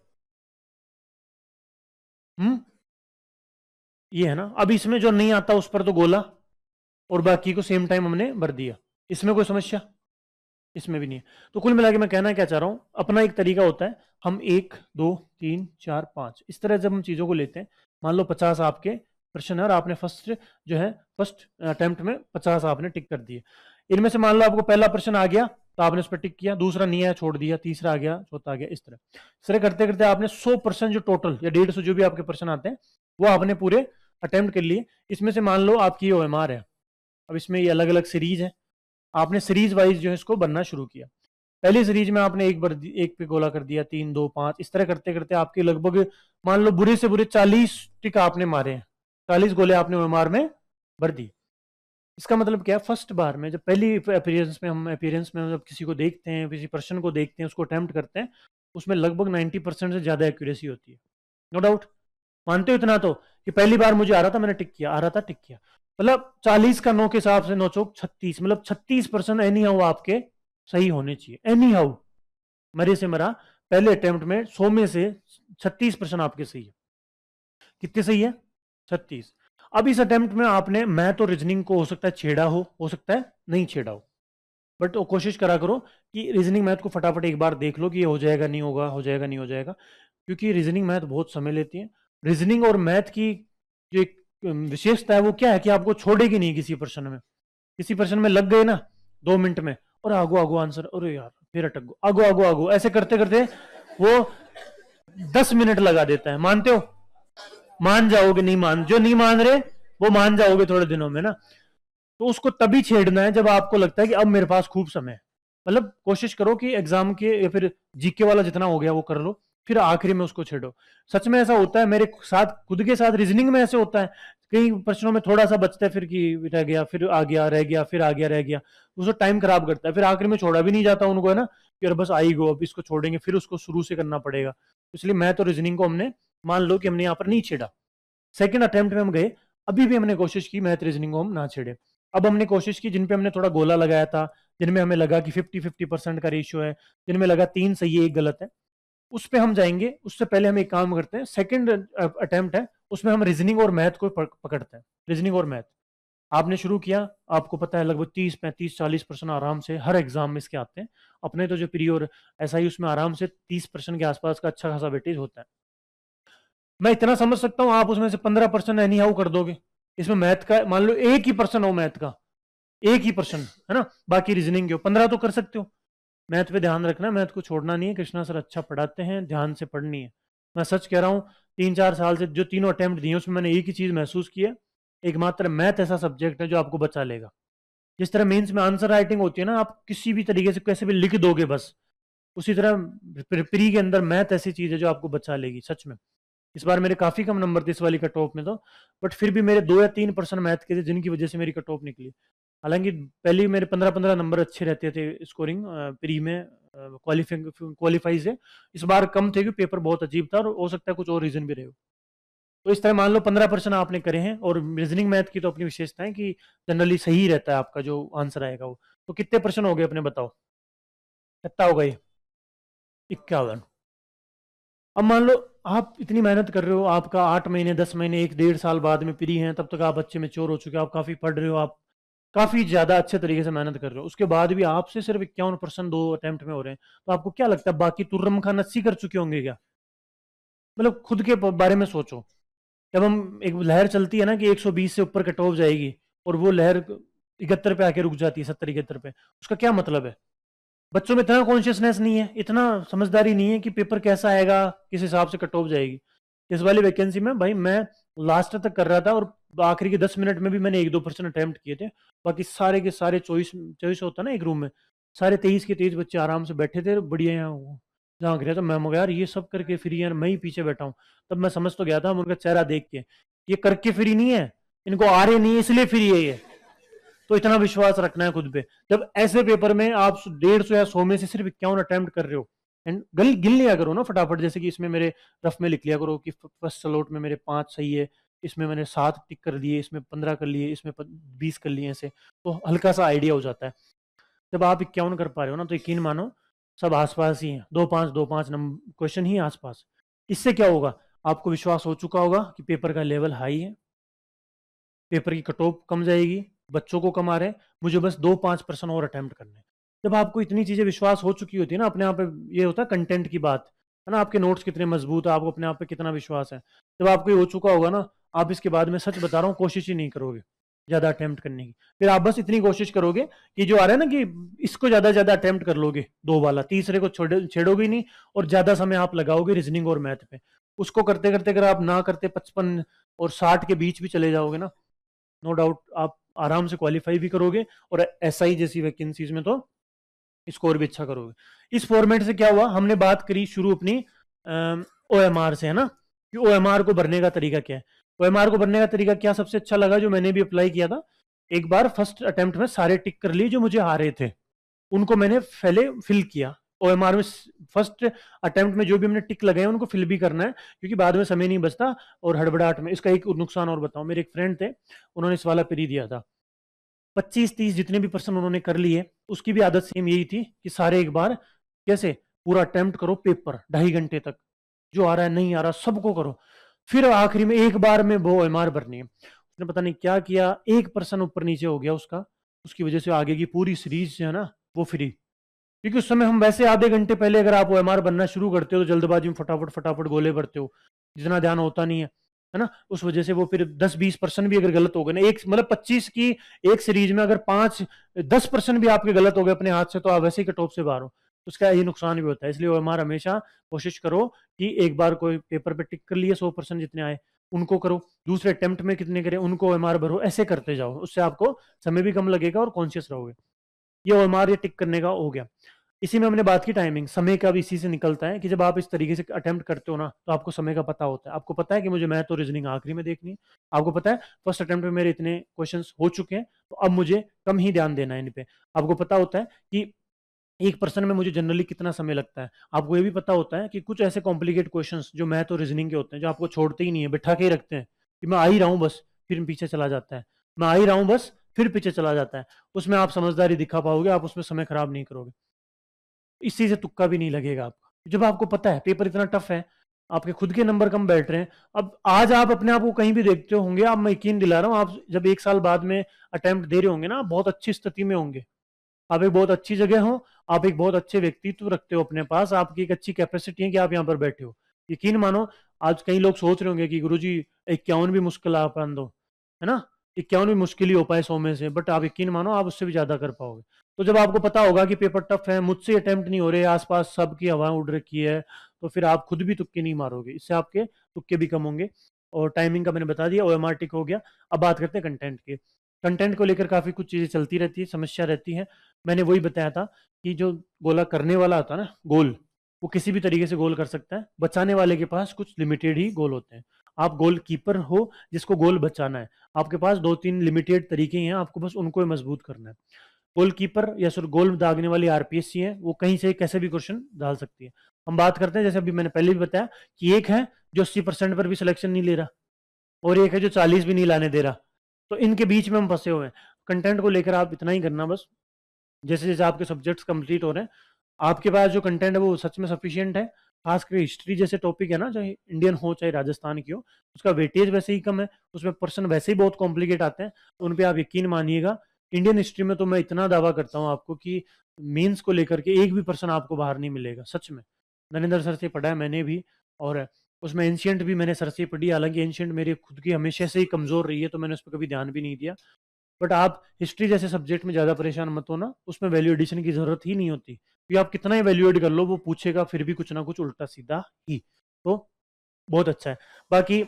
ये है ना? अब इसमें जो नहीं आता उस पर तो गोला, और बाकी को सेम टाइम हमने भर दिया। इसमें कोई समस्या? इसमें भी नहीं है। तो कुल मिला के मैं कहना क्या चाह रहा हूं, अपना एक तरीका होता है, हम 1, 2, 3, 4, 5 इस तरह जब हम चीज़ों को लेते हैं, मान लो 50 आपके प्रश्न है और आपने फर्स्ट अटेम्प्ट में 50 आपने टिक कर दिए। इनमें से मान लो आपको पहला प्रश्न आ गया तो आपने उस पर टिक किया, दूसरा नहीं आया छोड़ दिया, तीसरा आ गया, चौथा आ गया, इस तरह करते करते आपने 100% जो टोटल या 150 जो भी आपके प्रश्न आते हैं वो आपने पूरे अटेम्प्ट कर लिए। इसमें से मान लो आपकी ओएमआर है, अब इसमें ये अलग अलग सीरीज है, आपने सीरीज वाइज जो है इसको बनना शुरू किया। पहली सीरीज में आपने एक पे गोला कर दिया, 3, 2, 5 इस तरह करते करते आपके लगभग मान लो बुरे से बुरे 40 टिक आपने मारे हैं, 40 गोले आपने ओएमआर में भर दी। इसका मतलब क्या है, फर्स्ट बार में जब पहली अपीयरेंस में जब किसी को देखते हैं, किसी प्रश्न को देखते हैं, उसको अटेम्प्ट करते हैं, उसमें लगभग 90% से ज्यादा एक्यूरेसी होती है। नो डाउट, मानते हो इतना तो, कि पहली बार मुझे आ रहा था मैंने टिक किया, आ रहा था टिक किया, मतलब 40 का 9 के हिसाब से 9 चौक 36, मतलब 36% एनी हाउ आपके सही होने चाहिए। एनी हाउ, मरे से मरा, पहले अटेम्प्ट में 100 में से 36% आपके सही है। कितने सही है? 36। अब इस अटेम्प्ट में आपने मैथ और रीजनिंग को हो सकता है छेड़ा हो सकता है नहीं छेड़ा हो, बट कोशिश करा करो कि रीजनिंग मैथ को फटाफट एक बार देख लो कि ये हो जाएगा नहीं होगा, हो जाएगा नहीं हो जाएगा, क्योंकि रीजनिंग मैथ बहुत समय लेती है। रीजनिंग और मैथ की जो एक विशेषता है वो क्या है कि आपको छोड़ेगी नहीं किसी प्रश्न में। किसी प्रश्न में लग गए ना 2 मिनट में, और आगो आगो आंसर, अरे यार फिर अटक गो, आगो आगो आगो, ऐसे करते करते वो 10 मिनट लगा देता है। मानते हो? मान जाओगे, नहीं मान, जो नहीं मान रहे वो मान जाओगे थोड़े दिनों में ना। तो उसको तभी छेड़ना है जब आपको लगता है कि अब मेरे पास खूब समय है। मतलब कोशिश करो कि एग्जाम के या फिर जीके वाला जितना हो गया वो कर लो, फिर आखिरी में उसको छेड़ो। सच में ऐसा होता है, मेरे साथ खुद के साथ रीजनिंग में ऐसे होता है, कई प्रश्नों में थोड़ा सा बचता है, फिर कि रह गया, फिर आ गया, रह गया, फिर आ गया, रह गया, उसको टाइम खराब करता है, फिर आखिर में छोड़ा भी नहीं जाता उनको, है ना, कि यार बस आई गो, अब इसको छोड़ेंगे, फिर उसको शुरू से करना पड़ेगा। इसलिए मैं तो रीजनिंग को हमने, मान लो कि हमने यहाँ पर नहीं छेड़ा, सेकंड अटेम्प्ट में हम गए, अभी भी हमने कोशिश की मैथ रीजनिंग को हम ना छेड़े। अब हमने कोशिश की जिन पे हमने थोड़ा गोला लगाया था, जिनमें हमें लगा कि 50-50% का रेशियो है, जिनमें लगा 3 सही है 1 गलत है, उस पे हम जाएंगे। उससे पहले हम एक काम करते हैं, सेकंड अटेम्प्ट है उसमें हम रीजनिंग और मैथ को पकड़ते हैं। रीजनिंग और मैथ आपने शुरू किया, आपको पता है लगभग 30-35-40% आराम से हर एग्जाम में इसके आते हैं। अपने तो जो प्री और ऐसा ही उसमें आराम से 30% के आसपास का अच्छा खासा वेटेज होता है। मैं इतना समझ सकता हूँ, आप उसमें से 15% एनी हाउ कर दोगे। इसमें मैथ का मान लो एक ही पर्सन हो, मैथ का एक ही पर्सन, है ना, बाकी रीजनिंग के हो 15 तो कर सकते हो। मैथ पे ध्यान रखना, मैथ को छोड़ना नहीं है, कृष्णा सर अच्छा पढ़ाते हैं, ध्यान से पढ़नी है। मैं सच कह रहा हूँ, 3-4 साल से जो तीनों अटेम्प्ट दिए उसमें मैंने एक ही चीज महसूस की है, एकमात्र मैथ ऐसा सब्जेक्ट है जो आपको बचा लेगा। जिस तरह मेंस में आंसर राइटिंग होती है ना, आप किसी भी तरीके से कैसे भी लिख दोगे बस, उसी तरह प्री के अंदर मैथ ऐसी चीज है जो आपको बचा लेगी सच में। इस बार मेरे काफी कम नंबर थे इस वाली कट ऑफ में तो, बट फिर भी मेरे 2 या 3% मैथ के थे जिनकी वजह से मेरी कट ऑफ निकली। हालांकि पहले ही मेरे 15-15 नंबर अच्छे रहते थे स्कोरिंग प्री में, क्वालिफाई से। इस बार कम थे क्योंकि पेपर बहुत अजीब था, और हो सकता है कुछ और रीजन भी रहे हो। तो इस तरह मान लो 15% आपने करे हैं, और रीजनिंग मैथ की तो अपनी विशेषता है कि जनरली सही रहता है आपका जो आंसर आएगा वो। तो कितने परसेंट हो गए अपने बताओ, कितना हो गए? 51। अब मान लो आप इतनी मेहनत कर रहे हो, आपका 8 महीने 10 महीने 1-1.5 साल बाद में प्री हैं, तब तक आप अच्छे मेच्योर हो चुके हो, आप काफी पढ़ रहे हो, आप काफी ज्यादा अच्छे तरीके से मेहनत कर रहे हो, उसके बाद भी आपसे सिर्फ 51% 2 अटेम्प्ट में हो रहे हैं। तो आपको क्या लगता है बाकी तुर्रम खान 80 कर चुके होंगे क्या? मतलब खुद के बारे में सोचो। जब हम एक लहर चलती है ना कि 120 से ऊपर कट ऑफ जाएगी, और वो लहर 71 पे आके रुक जाती है, 70-71 पे, उसका क्या मतलब है? बच्चों में इतना कॉन्शियसनेस नहीं है, इतना समझदारी नहीं है कि पेपर कैसा आएगा, किस हिसाब से कट ऑफ जाएगी। इस वाली वैकेंसी में भाई मैं लास्ट तक कर रहा था, और आखिरी के 10 मिनट में भी मैंने 1-2% अटेम्प्ट किए थे। बाकी सारे के सारे 24 होता ना एक रूम में, सारे 23 के 23 बच्चे आराम से बैठे थे बढ़िया यहाँ झांक रहे थे। मैं मगर यार ये सब करके फ्री यार मैं ही पीछे बैठा हूँ। तब मैं समझ तो गया था उनका चेहरा देख के, ये करके फ्री नहीं है, इनको आ रहे नहीं है इसलिए फ्री है ये। तो इतना विश्वास रखना है खुद पे। जब ऐसे पेपर में आप 150 या 100 में से सिर्फ 51 अटेम्प्ट कर रहे हो, एंड गिन लिया करो ना फटाफट, जैसे कि इसमें मेरे रफ में लिख लिया करो कि फर्स्ट स्लॉट में मेरे 5 सही है, इसमें मैंने 7 टिक कर दिए, इसमें 15 कर लिए, इसमें 20 कर लिए, ऐसे तो हल्का सा आइडिया हो जाता है। जब आप 51 कर पा रहे हो ना, तो यकीन मानो सब आसपास ही है, 2-5 नंबर क्वेश्चन ही आसपास। इससे क्या होगा, आपको विश्वास हो चुका होगा कि पेपर का लेवल हाई है, पेपर की कट ऑफ कम जाएगी, बच्चों को कम आ रहे हैं, मुझे बस 2-5% और अटेम्प्ट करने हैं। जब आपको इतनी चीजें विश्वास हो चुकी होती है ना अपने आप पे, ये होता है कंटेंट की बात, है ना, आपके नोट्स कितने मजबूत है, आपको अपने आप पे कितना विश्वास है। जब आपको ये हो चुका होगा ना, आप इसके बाद में सच बता रहा हूँ कोशिश ही नहीं करोगे ज्यादा अटेम्प्ट करने की। फिर आप बस इतनी कोशिश करोगे कि जो आ रहा है ना कि इसको ज्यादा अटेम्प्ट कर लोगे, दो वाला तीसरे को छेड़ोगे ही नहीं, और ज्यादा समय आप लगाओगे रीजनिंग और मैथ पे। उसको करते करते अगर आप ना करते 55 और 60 के बीच भी चले जाओगे ना, नो डाउट आप आराम से क्वालिफाई भी करोगे, और एसआई जैसी वैकेंसीज में तो स्कोर भी अच्छा करोगे। इस फॉर्मेट से क्या हुआ, हमने बात करी शुरू अपनी ओएमआर से, है ना, कि ओएमआर को भरने का तरीका क्या है। ओएमआर को भरने का तरीका क्या सबसे अच्छा लगा, जो मैंने भी अप्लाई किया था, एक बार फर्स्ट अटेम्प्ट में सारे टिक कर लिए जो मुझे आ रहे थे, उनको मैंने पहले फिल किया। ओएमआर में फर्स्ट अटेम्प्ट में जो भी हमने टिक लगाए उनको फिल भी करना है, क्योंकि बाद में समय नहीं बचता, और हड़बड़ाहट में। इसका एक नुकसान और बताऊं, मेरे एक फ्रेंड थे, उन्होंने इस वाला प्री दिया था, 25-30 जितने भी पर्सन उन्होंने कर लिए, उसकी भी आदत सेम यही थी कि सारे एक बार कैसे पूरा अटेम्प्ट करो, पेपर 2.5 घंटे तक, जो आ रहा है नहीं आ रहा सबको करो, फिर आखिरी में एक बार में वो एमआर भरनी है। उसने पता नहीं क्या किया, 1% ऊपर नीचे हो गया उसका, उसकी वजह से आगे की पूरी सीरीज जो है ना वो फ्री। क्योंकि उस समय हम वैसे आधे घंटे पहले अगर आप ओएमआर बनना शुरू करते हो तो जल्दबाजी में फटाफट फटाफट गोले भरते हो, जितना ध्यान होता नहीं है ना, उस वजह से वो फिर 10-20% भी अगर गलत हो गए ना, एक मतलब 25 की एक सीरीज में अगर 5-10% भी आपके गलत हो गए अपने हाथ से, तो आप वैसे ही कट ऑफ से बाहर हो, तो उसका ये नुकसान भी होता है। इसलिए ओएमआर हमेशा कोशिश करो कि एक बार कोई पेपर पे टिक कर लिए 100% जितने आए उनको करो, दूसरे अटेम्प्ट में कितने करें उनको ओएमआर भरो, ऐसे करते जाओ, उससे आपको समय भी कम लगेगा और कॉन्शियस रहोगे। ये ओएमआर, ये टिक करने का हो गया। इसी में हमने बात की टाइमिंग, समय का भी इसी से निकलता है कि जब आप इस तरीके से अटेम्प्ट करते हो ना, तो आपको समय का पता होता है। आपको पता है कि मुझे मैथ और रीजनिंग आखिरी में देखनी है, आपको पता है फर्स्ट अटेम्प्ट में मेरे इतने क्वेश्चंस हो चुके हैं, तो अब मुझे कम ही ध्यान देना है इन पे। आपको पता होता है कि एक पर्सन में मुझे जनरली कितना समय लगता है। आपको ये भी पता होता है कि कुछ ऐसे कॉम्प्लिकेट क्वेश्चंस जो मैथ और रीजनिंग के होते हैं, जो आपको छोड़ते ही नहीं है, बिठा के ही रखते हैं कि मैं आ ही रहा हूँ बस, फिर पीछे चला जाता है, मैं आ ही रहा हूँ बस, फिर पीछे चला जाता है। उसमें आप समझदारी दिखा पाओगे, आप उसमें समय खराब नहीं करोगे, इसी से तुक्का भी नहीं लगेगा आपका। जब आपको पता है पेपर इतना टफ है, आपके खुद के नंबर कम बैठ रहे हैं, अब आज आप अपने आप को कहीं भी देखते होंगे, आप, मैं यकीन दिला रहा हूँ, आप जब 1 साल बाद में अटेम्प्ट दे रहे होंगे ना, आप बहुत अच्छी स्थिति में होंगे, आप एक बहुत अच्छी जगह हो, आप एक बहुत अच्छे व्यक्तित्व रखते हो अपने पास, आपकी एक अच्छी कैपेसिटी है कि आप यहाँ पर बैठे हो। यकीन मानो, आज कई लोग सोच रहे होंगे कि गुरुजी 51 भी मुश्किल आप आन दो, है ना, 51 भी मुश्किल ही हो पाए 100 में से, बट आप यकीन मानो आप उससे भी ज्यादा कर पाओगे। तो जब आपको पता होगा कि पेपर टफ है, मुझसे अटेम्प्ट नहीं हो रहे, आसपास सबकी हवा उड़ रखी है, तो फिर आप खुद भी तुक्के नहीं मारोगे, इससे आपके तुक्के भी कम होंगे। और टाइमिंग का मैंने बता दिया, ओएमआर टिक हो गया। अब बात करते हैं कंटेंट की। कंटेंट को लेकर काफी कुछ चीजें चलती रहती है, समस्या रहती है। मैंने वही बताया था कि जो गोला करने वाला होता है ना, गोल, वो किसी भी तरीके से गोल कर सकता है, बचाने वाले के पास कुछ लिमिटेड ही गोल होते हैं। आप गोल कीपर हो जिसको गोल बचाना है, आपके पास 2-3 लिमिटेड तरीके हैं, आपको बस उनको मजबूत करना है। गोलकीपर या फिर गोल दागने वाली आरपीएससी है, वो कहीं से कैसे भी क्वेश्चन डाल सकती है। हम बात करते हैं, जैसे अभी मैंने पहले भी बताया कि एक है जो 80% पर भी सिलेक्शन नहीं ले रहा, और एक है जो 40 भी नहीं लाने दे रहा, तो इनके बीच में हम फंसे हुए हैं। कंटेंट को लेकर आप इतना ही करना बस, जैसे जैसे आपके सब्जेक्ट्स कंप्लीट हो रहे हैं, आपके पास जो कंटेंट है वो सच में सफिशियंट है। खासकर हिस्ट्री जैसे टॉपिक है ना, चाहे इंडियन हो चाहे राजस्थान की हो, उसका वेटेज वैसे ही कम है, उसमें पर्सन वैसे ही बहुत कॉम्प्लिकेट आते हैं, तो उन पर आप यकीन मानिएगा। इंडियन हिस्ट्री में तो मैं इतना दावा करता हूँ आपको कि मेंस को लेकर के एक भी पर्सन आपको बाहर नहीं मिलेगा, सच में। नरेंद्र सर से पढ़ा है मैंने भी, और उसमें एंशियंट भी मैंने सर से पढ़ी, हालांकि एंशियंट मेरी खुद की हमेशा से ही कमजोर रही है, तो मैंने उस पर कभी ध्यान भी नहीं दिया। बट आप हिस्ट्री जैसे सब्जेक्ट में ज़्यादा परेशान मत होना, उसमें वैल्यू एडिशन की ज़रूरत ही नहीं होती, क्योंकि आप कितना ही वैल्यू एड कर लो, वो पूछेगा फिर भी कुछ ना कुछ उल्टा सीधा ही। तो बहुत अच्छा है। बाकी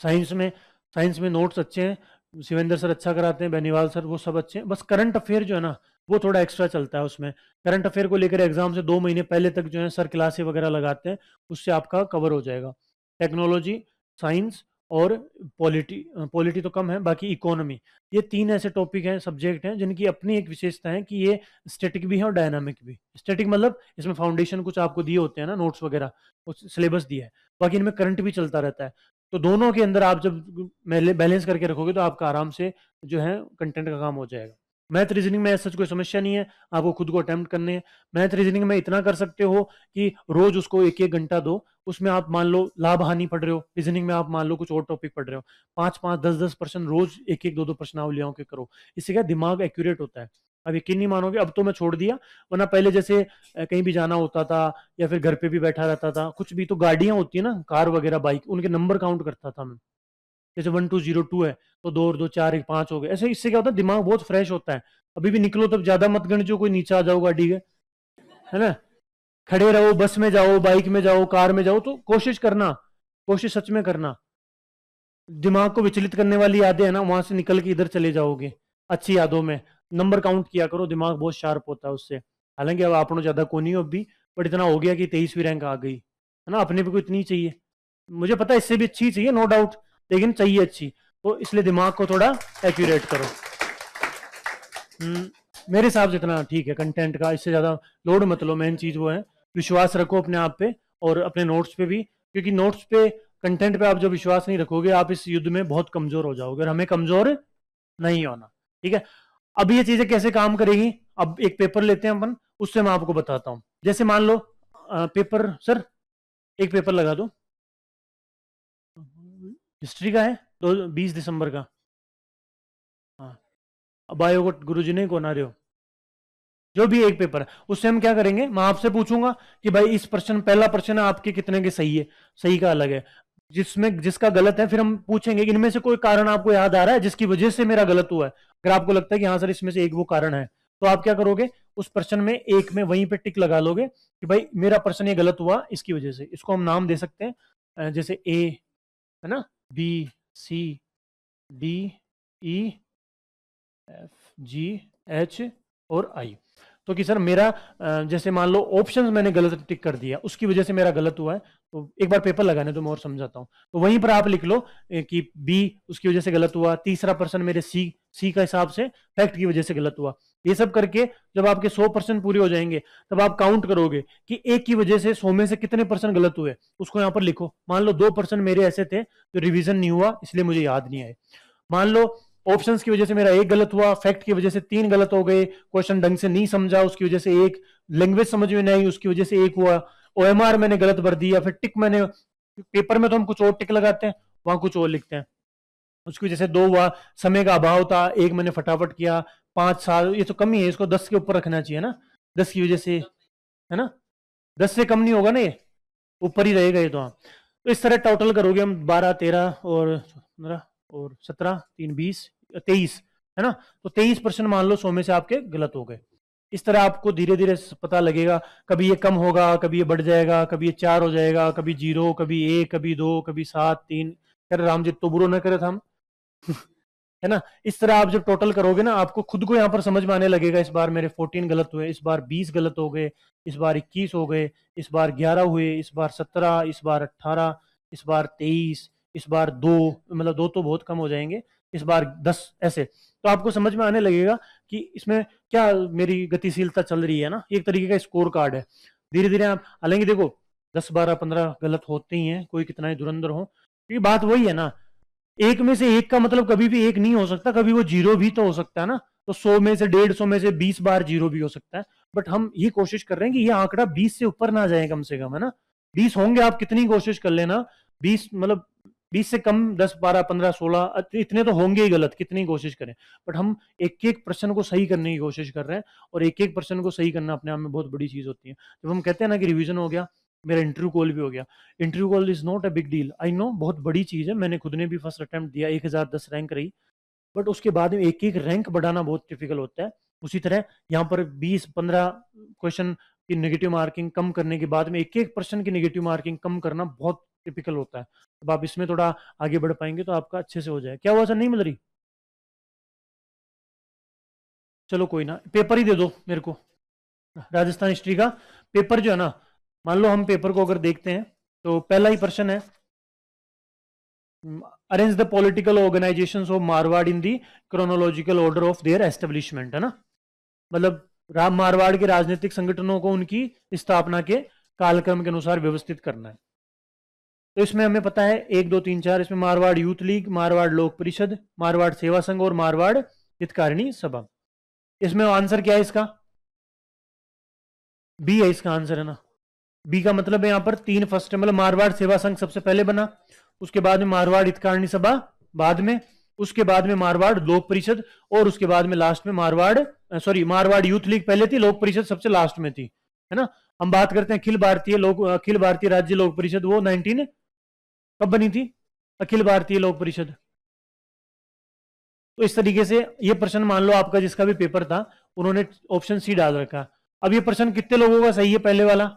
साइंस में साइंस में नोट्स अच्छे हैं, शिवेंद्र सर अच्छा कराते हैं, बेनीवाल सर, वो सब अच्छे हैं। बस करंट अफेयर जो है ना, वो थोड़ा एक्स्ट्रा चलता है उसमें। करंट अफेयर को लेकर एग्जाम से 2 महीने पहले तक जो है सर क्लासें वगैरह लगाते हैं, उससे आपका कवर हो जाएगा। टेक्नोलॉजी, साइंस और पॉलिटी, पॉलिटी तो कम है, बाकी इकोनॉमी, ये 3 ऐसे टॉपिक हैं, सब्जेक्ट हैं, जिनकी अपनी एक विशेषता है कि ये स्टैटिक भी है और डायनामिक भी। स्टैटिक मतलब इसमें फाउंडेशन कुछ आपको दिए होते हैं ना, नोट्स वगैरह, सिलेबस दिया है, बाकी इनमें करंट भी चलता रहता है। तो दोनों के अंदर आप जब बैलेंस करके रखोगे, तो आपका आराम से जो है कंटेंट का काम हो जाएगा। मैथ रीजनिंग में ऐसा कोई समस्या नहीं है, आपको खुद को अटेम्प्ट करने हैं। मैथ रीजनिंग में इतना कर सकते हो कि रोज उसको 1-1 घंटा दो, उसमें आप मान लो लाभ हानि पढ़ रहे हो, रीजनिंग में आप मान लो कुछ और टॉपिक पढ़ रहे हो, 5-5, 10-10 प्रश्न रोज, 1-1, 2-2 प्रश्नावलियों के करो। इससे क्या दिमाग एक्यूरेट होता है। अब यकीन नहीं मानोगे, अब तो मैं छोड़ दिया, वरना पहले जैसे कहीं भी जाना होता था, या फिर घर पे भी बैठा रहता था, कुछ भी, तो गाड़ियां होती है ना, कार वगैरह, बाइक, उनके नंबर काउंट करता था मैं। जैसे 1202 है, तो 2 और 2 4, 1 5 हो गए, ऐसे। इससे क्या होता है, दिमाग बहुत फ्रेश होता है। अभी भी निकलो तब ज्यादा मत गणित, कोई नीचे आ जाओ गाड़ी के, है ना। खड़े रहो, बस में जाओ, बाइक में जाओ, कार में जाओ, तो कोशिश करना, कोशिश सच में करना। दिमाग को विचलित करने वाली यादें है ना, वहां से निकल के इधर चले जाओगे, अच्छी यादों में। नंबर काउंट किया करो, दिमाग बहुत शार्प होता है उससे। हालांकि अब आप ज्यादा को नहीं हो अभी, बट इतना हो गया कि 23वीं रैंक आ गई, है ना, अपने भी को इतनी चाहिए। मुझे पता है इससे भी अच्छी चाहिए, नो डाउट, लेकिन चाहिए अच्छी, तो इसलिए दिमाग को थोड़ा एक्यूरेट करो। मेरे हिसाब से इतना ठीक है कंटेंट का, इससे ज्यादा लोड मत लो। मेन चीज वो है, विश्वास रखो अपने आप पे और अपने नोट्स पे भी, क्योंकि नोट्स पे, कंटेंट पे आप जो विश्वास नहीं रखोगे, आप इस युद्ध में बहुत कमजोर हो जाओगे, और हमें कमजोर नहीं होना, ठीक है। अब ये चीजें कैसे काम करेगी, अब एक पेपर लेते हैं अपन, उससे मैं आपको बताता हूँ। जैसे मान लो पेपर, सर एक पेपर लगा दो, हिस्ट्री का है, 20 दिसंबर का। हाँ, अब आए हो गुरु जी ने, कौन आ रहे हो, जो भी एक पेपर है, उससे हम क्या करेंगे, मैं आपसे पूछूंगा कि भाई इस प्रश्न, पहला प्रश्न है आपके कितने के सही है, सही का अलग है, जिसमें जिसका गलत है, फिर हम पूछेंगे इनमें से कोई कारण आपको याद आ रहा है जिसकी वजह से मेरा गलत हुआ है। अगर आपको लगता है कि हाँ सर इसमें से एक वो कारण है, तो आप क्या करोगे, उस प्रश्न में एक में वहीं पे टिक लगा लोगे कि भाई मेरा प्रश्न ये गलत हुआ इसकी वजह से। इसको हम नाम दे सकते हैं, जैसे ए, है ना, बी, सी, डी, ई, एफ, जी, एच और आई। तो कि सर मेरा जैसे मान लो ऑप्शंस मैंने गलत टिक कर दिया, उसकी वजह से मेरा गलत हुआ है, तो एक बार पेपर लगाने तो मैं और समझाता हूँ। तो वहीं पर आप लिख लो कि बी उसकी वजह से गलत हुआ, तीसरा पर्सन मेरे सी का हिसाब से फैक्ट की वजह से गलत हुआ। ये सब करके जब आपके 100% पूरे हो जाएंगे तब आप काउंट करोगे कि एक की वजह से 100 में से कितने परसेंट गलत हुए, उसको यहाँ पर लिखो। मान लो 2% मेरे ऐसे थे जो रिविजन नहीं हुआ इसलिए मुझे याद नहीं आए। मान लो ऑप्शंस की वजह से मेरा एक गलत हुआ, फैक्ट की वजह से 3 गलत हो गए, क्वेश्चन ढंग से नहीं समझा उसकी वजह से एक, लैंग्वेज समझ में नहीं आई उसकी वजह से एक हुआ, ओएमआर मैंने गलत भर दिया, फिर टिक मैंने, पेपर में तो हम कुछ और टिक लगाते हैं, वहां कुछ और लिखते हैं, उसकी वजह से 2 हुआ, समय का अभाव था, एक मैंने फटाफट किया, 5 साल ये तो कम ही है, इसको 10 के ऊपर रखना चाहिए ना, 10 की वजह से, है ना, 10 से कम नहीं होगा ना, ये ऊपर ही रहेगा ये तो। हाँ, तो इस तरह टोटल करोगे हम 12 13 और 15 और 17 3 20 23, है ना, तो 23% मान लो 100 में से आपके गलत हो गए। इस तरह आपको धीरे धीरे पता लगेगा, कभी ये कम होगा, कभी ये बढ़ जाएगा, कभी ये 4 हो जाएगा, कभी 0, कभी 1, कभी 2, कभी 7 3, कर राम जी तो बुरो न करे था हम है ना। इस तरह आप जब टोटल करोगे ना आपको खुद को यहाँ पर समझ में आने लगेगा, इस बार मेरे 14 गलत हुए, इस बार 20 गलत हो गए, इस बार 21 हो गए, इस बार 11 हुए, इस बार 17, इस बार 18, इस बार 23, इस बार 2, मतलब 2 तो बहुत कम हो जाएंगे, इस बार 10, ऐसे। तो आपको समझ में आने लगेगा कि इसमें क्या मेरी गतिशीलता चल रही है ना, एक तरीके का स्कोर कार्ड है। धीरे धीरे आप हालांकि देखो 10 12 15 गलत होते ही हैं, कोई कितना ही धुरंधर हो, क्योंकि बात वही है ना, एक में से एक का मतलब कभी भी एक नहीं हो सकता, कभी वो जीरो भी तो हो सकता है ना, तो 100 में से 150 में से 20 बार जीरो भी हो सकता है, बट हम ये कोशिश कर रहे हैं कि ये आंकड़ा 20 से ऊपर ना जाए कम से कम, है ना। 20 होंगे आप कितनी कोशिश कर लेना, 20 मतलब 20 से कम 10 12 15 16 इतने तो होंगे ही गलत कितनी कोशिश करें, बट हम एक एक प्रश्न को सही करने की कोशिश कर रहे हैं, और एक एक प्रश्न को सही करना अपने आप में बहुत बड़ी चीज होती है। जब हम कहते हैं ना कि रिवीजन हो गया, मेरा इंटरव्यू कॉल भी हो गया, interview call is not a big deal, I know बहुत बड़ी चीज है, मैंने खुद ने भी फर्स्ट अटेम्प्ट दिया, 1010 रैंक रही, बट उसके बाद में एक एक रैंक बढ़ाना बहुत टिपिकल होता है। उसी तरह यहाँ पर 20-15 क्वेश्चन की नेगेटिव मार्किंग कम करने के बाद में एक एक पर्सन की नेगेटिव मार्किंग कम करना बहुत टिपिकल होता है। अब आप इसमें थोड़ा आगे बढ़ पाएंगे तो आपका अच्छे से हो जाए। क्या हुआ सर, नहीं मिल रही? चलो कोई ना, पेपर ही दे दो मेरे को, राजस्थान हिस्ट्री का पेपर जो है ना, मान लो हम पेपर को अगर देखते हैं तो पहला ही प्रश्न है, arrange the political organisations of Marwar in the chronological order of their establishment, है ना, मतलब राम मारवाड़ के राजनीतिक संगठनों को उनकी स्थापना के कालक्रम के अनुसार व्यवस्थित करना है। तो इसमें हमें पता है 1 2 3 4, इसमें मारवाड़ यूथ लीग, मारवाड़ लोक परिषद, मारवाड़ सेवा संघ और मारवाड़ हितकारिणी सभा। इसमें आंसर क्या है इसका? बी है इसका आंसर, है ना। बी का मतलब है यहाँ पर 3 फर्स्ट है, मतलब मारवाड़ सेवा संघ सबसे पहले बना, उसके बाद में मारवाड़ हितकारिणी सभा बाद में, उसके बाद में मारवाड़ लोक परिषद, और उसके बाद में लास्ट में मारवाड़ यूथ लीग पहले थी, लोक परिषद सबसे लास्ट में थी, है ना। हम बात करते हैं अखिल भारतीय राज्य लोक परिषद, वो 19 कब बनी थी? अखिल भारतीय लोक परिषद। तो इस तरीके से ये प्रश्न मान लो आपका जिसका भी पेपर था उन्होंने ऑप्शन सी डाल रखा। अब ये प्रश्न कितने लोगों का सही है, पहले वाला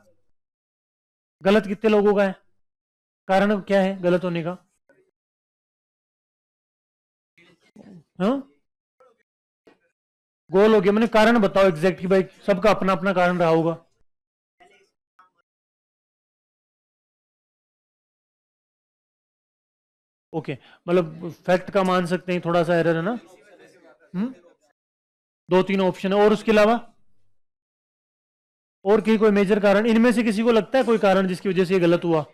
गलत कितने लोगों का है, कारण क्या है गलत होने का? हाँ, गोल हो गया, मैंने कारण बताओ एग्जैक्ट कि भाई सबका अपना अपना कारण रहा होगा। ओके, मतलब फैक्ट का मान सकते हैं, थोड़ा सा एरर है ना। 2-3 ऑप्शन है, और उसके अलावा और कोई मेजर कारण इनमें से किसी को लगता है कोई कारण जिसकी वजह से ये गलत हुआ?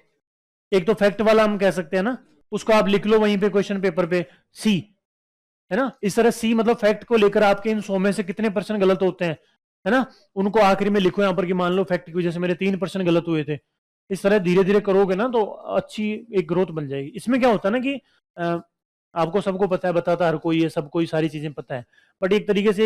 एक तो फैक्ट वाला हम कह सकते हैं ना, उसको आप लिख लो वहीं पे क्वेश्चन पेपर पे, सी, है ना। इस तरह सी मतलब फैक्ट को लेकर आपके इन 100 में से कितने परसेंट गलत होते हैं, है ना, उनको आखिरी में लिखो यहाँ पर कि मान लो फैक्ट की वजह से मेरे 3% गलत हुए थे। इस तरह धीरे धीरे करोगे ना तो अच्छी एक ग्रोथ बन जाएगी। इसमें क्या होता है ना कि आपको सबको पता है, बताता हर कोई है, सबको ही सारी चीजें पता है, बट एक तरीके से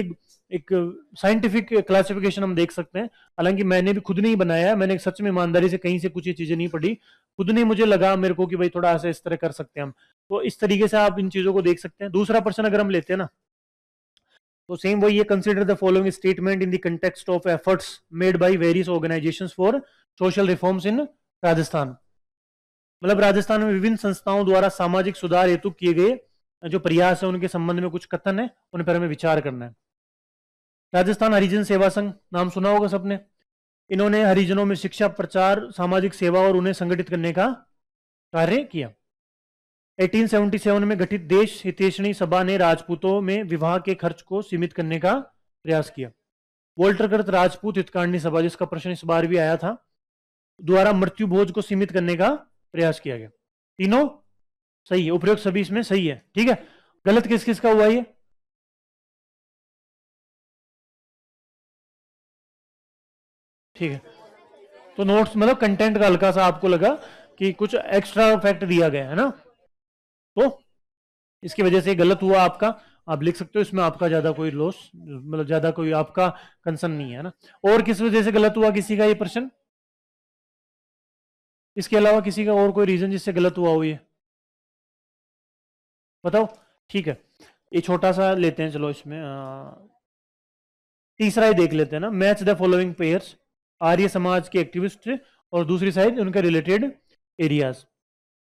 एक साइंटिफिक क्लासिफिकेशन हम देख सकते हैं। हालांकि मैंने भी खुद नहीं बनाया है, मैंने सच में ईमानदारी से कहीं से कुछ ये चीजें नहीं पढ़ी, खुद ने मुझे लगा मेरे को कि भाई थोड़ा ऐसा इस तरह कर सकते हैं हम, तो इस तरीके से आप इन चीजों को देख सकते हैं। दूसरा प्रश्न अगर हम लेते हैं ना तो सेम वही है, consider the following statement in the context of efforts made by various organisations for social reforms in Rajasthan. मतलब राजस्थान में विभिन्न संस्थाओं द्वारा सामाजिक सुधार हेतु किए गए जो प्रयास है उनके संबंध में कुछ कथन है, उन पर हमें विचार करना है। राजस्थान हरिजन सेवा संघ नाम सुना होगा सबने। इन्होंने हरिजनों में शिक्षा, प्रचार, सामाजिक सेवा और उन्हें संगठित करने का कार्य किया। 1877 में गठित देश हितैषणी सभा ने राजपूतों में विवाह के खर्च को सीमित करने का प्रयास किया। वोल्टरकृत राजपूत हितकारिणी सभा, जिसका प्रश्न इस बार भी आया था, द्वारा मृत्यु भोज को सीमित करने का प्रयास किया गया। तीनों सही है, उपरोक्त सभी इसमें सही है। ठीक है, गलत किस किस का हुआ ये? ठीक है, तो नोट्स मतलब कंटेंट का हल्का सा आपको लगा कि कुछ एक्स्ट्रा फैक्ट दिया गया है ना, तो इसकी वजह से गलत हुआ आपका। आप लिख सकते हो, इसमें आपका ज्यादा कोई लॉस, मतलब ज्यादा कोई आपका कंसर्न नहीं है ना। और किस वजह से गलत हुआ किसी का ये प्रश्न? इसके अलावा किसी का और कोई रीजन जिससे गलत हुआ हो ये बताओ। ठीक है, ये छोटा सा लेते हैं, चलो इसमें तीसरा ही देख लेते हैं ना। Match the following pairs, Arya Samaj के एक्टिविस्ट और दूसरी साइड उनके related areas.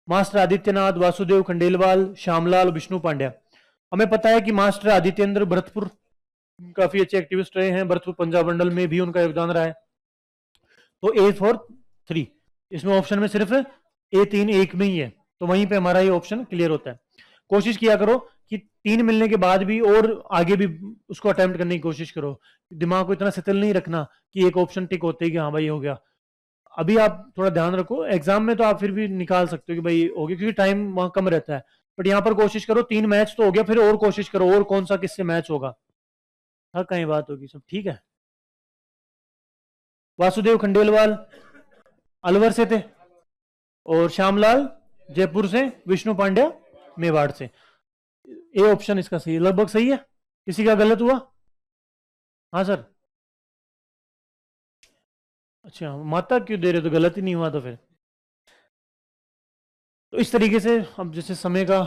Master Adityanath, Vasudev Khandelwal, Shyamlal, Vishnu Pandya. हमें पता है कि मास्टर आदित्येंद्र भरतपुर काफी अच्छे एक्टिविस्ट रहे हैं, भरतपुर पंजाब मंडल में भी उनका योगदान रहा है। तो ए फॉर 3, इसमें ऑप्शन में सिर्फ A3 एक में ही है, तो वहीं पे हमारा ये ऑप्शन क्लियर होता है। कोशिश किया करो कि 3 मिलने के बाद भी और आगे भी उसको अटेम्प्ट करने की कोशिश करो। दिमाग को इतना शिथिल नहीं रखना कि एक ऑप्शन टिक होते ही कि हाँ भाई हो गया। अभी आप थोड़ा ध्यान रखो, एग्जाम में तो आप फिर भी निकाल सकते हो कि भाई हो गया, क्योंकि टाइम वहां कम रहता है। बट यहाँ पर कोशिश करो 3 मैच तो हो गया, फिर और कोशिश करो और कौन सा किससे मैच होगा। हाँ, कहीं बात होगी, सब ठीक है। वासुदेव खंडेलवाल अलवर से थे और श्यामलाल जयपुर से, विष्णु पांड्या मेवाड़ से। ए ऑप्शन इसका सही, लगभग सही है। किसी का गलत हुआ? हाँ सर। अच्छा, माता क्यों दे रहे, तो गलत ही नहीं हुआ तो फिर। तो इस तरीके से अब जैसे समय का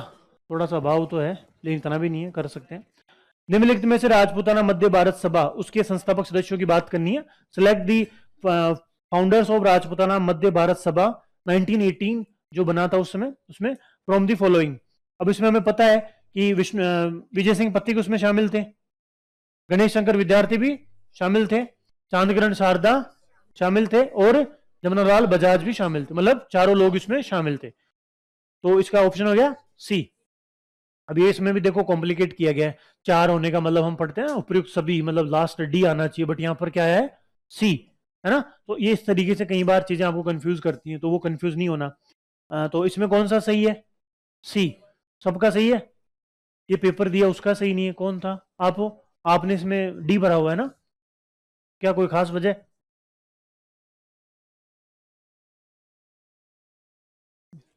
थोड़ा सा अभाव तो है, लेकिन इतना भी नहीं है, कर सकते हैं। निम्नलिखित में से राजपूताना मध्य भारत सभा, उसके संस्थापक सदस्यों की बात करनी है। Select the founders of Rajputana Madhya Bharat Sabha 1918 जो बना था उस समय, उसमें फ्रॉम दी फॉलोइंग। अब इसमें हमें पता है कि विजय सिंह पत्तिक उसमें शामिल थे, गणेश शंकर विद्यार्थी भी शामिल थे, चांदग्रहण शारदा शामिल थे और जमनालाल बजाज भी शामिल थे, मतलब चारों लोग इसमें शामिल थे। तो इसका ऑप्शन हो गया सी। अब ये इसमें भी देखो कॉम्प्लिकेट किया गया है, 4 होने का मतलब हम पढ़ते हैं उपयुक्त सभी, मतलब लास्ट डी आना चाहिए, बट यहाँ पर क्या है, सी है ना। तो ये इस तरीके से कई बार चीजें आपको कंफ्यूज करती हैं, तो वो कंफ्यूज नहीं होना। तो इसमें कौन सा सही है? सी, सबका सही है। ये पेपर दिया उसका सही नहीं है, कौन था आप हो? आपने इसमें डी भरा हुआ है ना, क्या कोई खास वजह?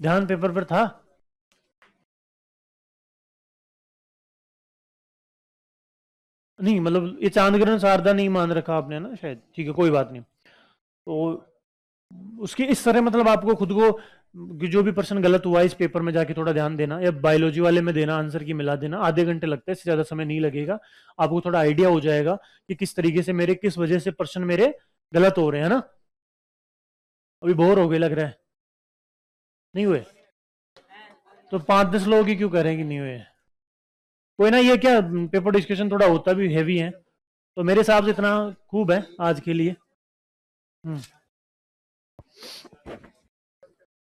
ध्यान पेपर पर था? नहीं, मतलब ये चांदग्रहण शारदा नहीं मान रखा आपने ना शायद, ठीक है कोई बात नहीं। तो उसके इस तरह मतलब आपको खुद को कि जो भी पर्सन गलत हुआ है इस पेपर में जाके थोड़ा ध्यान देना, या बायोलॉजी वाले में देना, आंसर की मिला देना। आधे घंटे लगता है, इससे ज्यादा समय नहीं लगेगा। आपको थोड़ा आइडिया हो जाएगा कि किस तरीके से मेरे, किस वजह से पर्सन मेरे गलत हो रहे हैं ना। अभी बोर हो गए लग रहा है, नहीं हुए? तो 5-10 लोग ही क्यों कह रहे हैं कि नहीं हुए? कोई ना, ये क्या पेपर डिस्कशन थोड़ा होता भी हैवी है, तो मेरे हिसाब से इतना खूब है आज के लिए।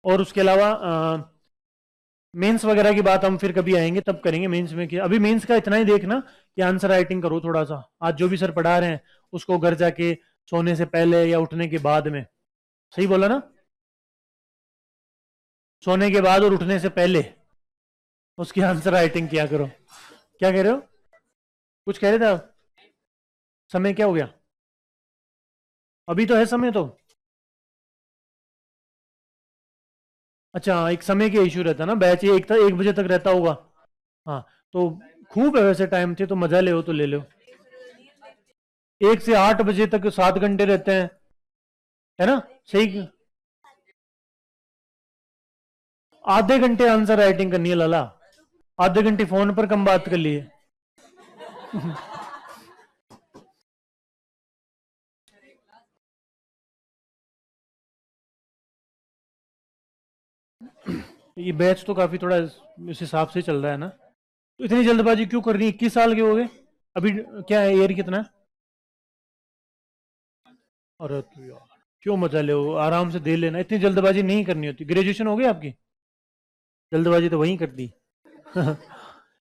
और उसके अलावा मेंस वगैरह की बात हम फिर कभी आएंगे तब करेंगे। मेंस में क्या, अभी मेंस का इतना ही देखना कि आंसर राइटिंग करो थोड़ा सा। आज जो भी सर पढ़ा रहे हैं उसको घर जाके सोने से पहले या उठने के बाद में, सही बोला ना, सोने के बाद और उठने से पहले उसकी आंसर राइटिंग किया करो। क्या कह रहे हो, कुछ कह रहे थे आप? समय क्या हो गया? अभी तो है समय तो। अच्छा, एक समय के इशू रहता ना, बैच 1 बजे तक रहता होगा। हाँ, तो खूब है वैसे, टाइम थे तो मजा ले हो तो ले लो। 1 से 8 बजे तक 7 घंटे रहते हैं, है ना, सही। आधे घंटे आंसर राइटिंग करनी है लाला, आधे घंटे फोन पर कम बात कर लिए। ये बैच तो काफी थोड़ा इस हिसाब से चल रहा है ना। तो इतनी जल्दबाजी क्यों करनी, 21 साल के हो गए अभी? क्या है, ईयर कितना है? अरे तू यार, क्यों मजा ले, आराम से दे लेना, इतनी जल्दबाजी नहीं करनी होती। ग्रेजुएशन हो गई आपकी, जल्दबाजी तो वहीं कर दी।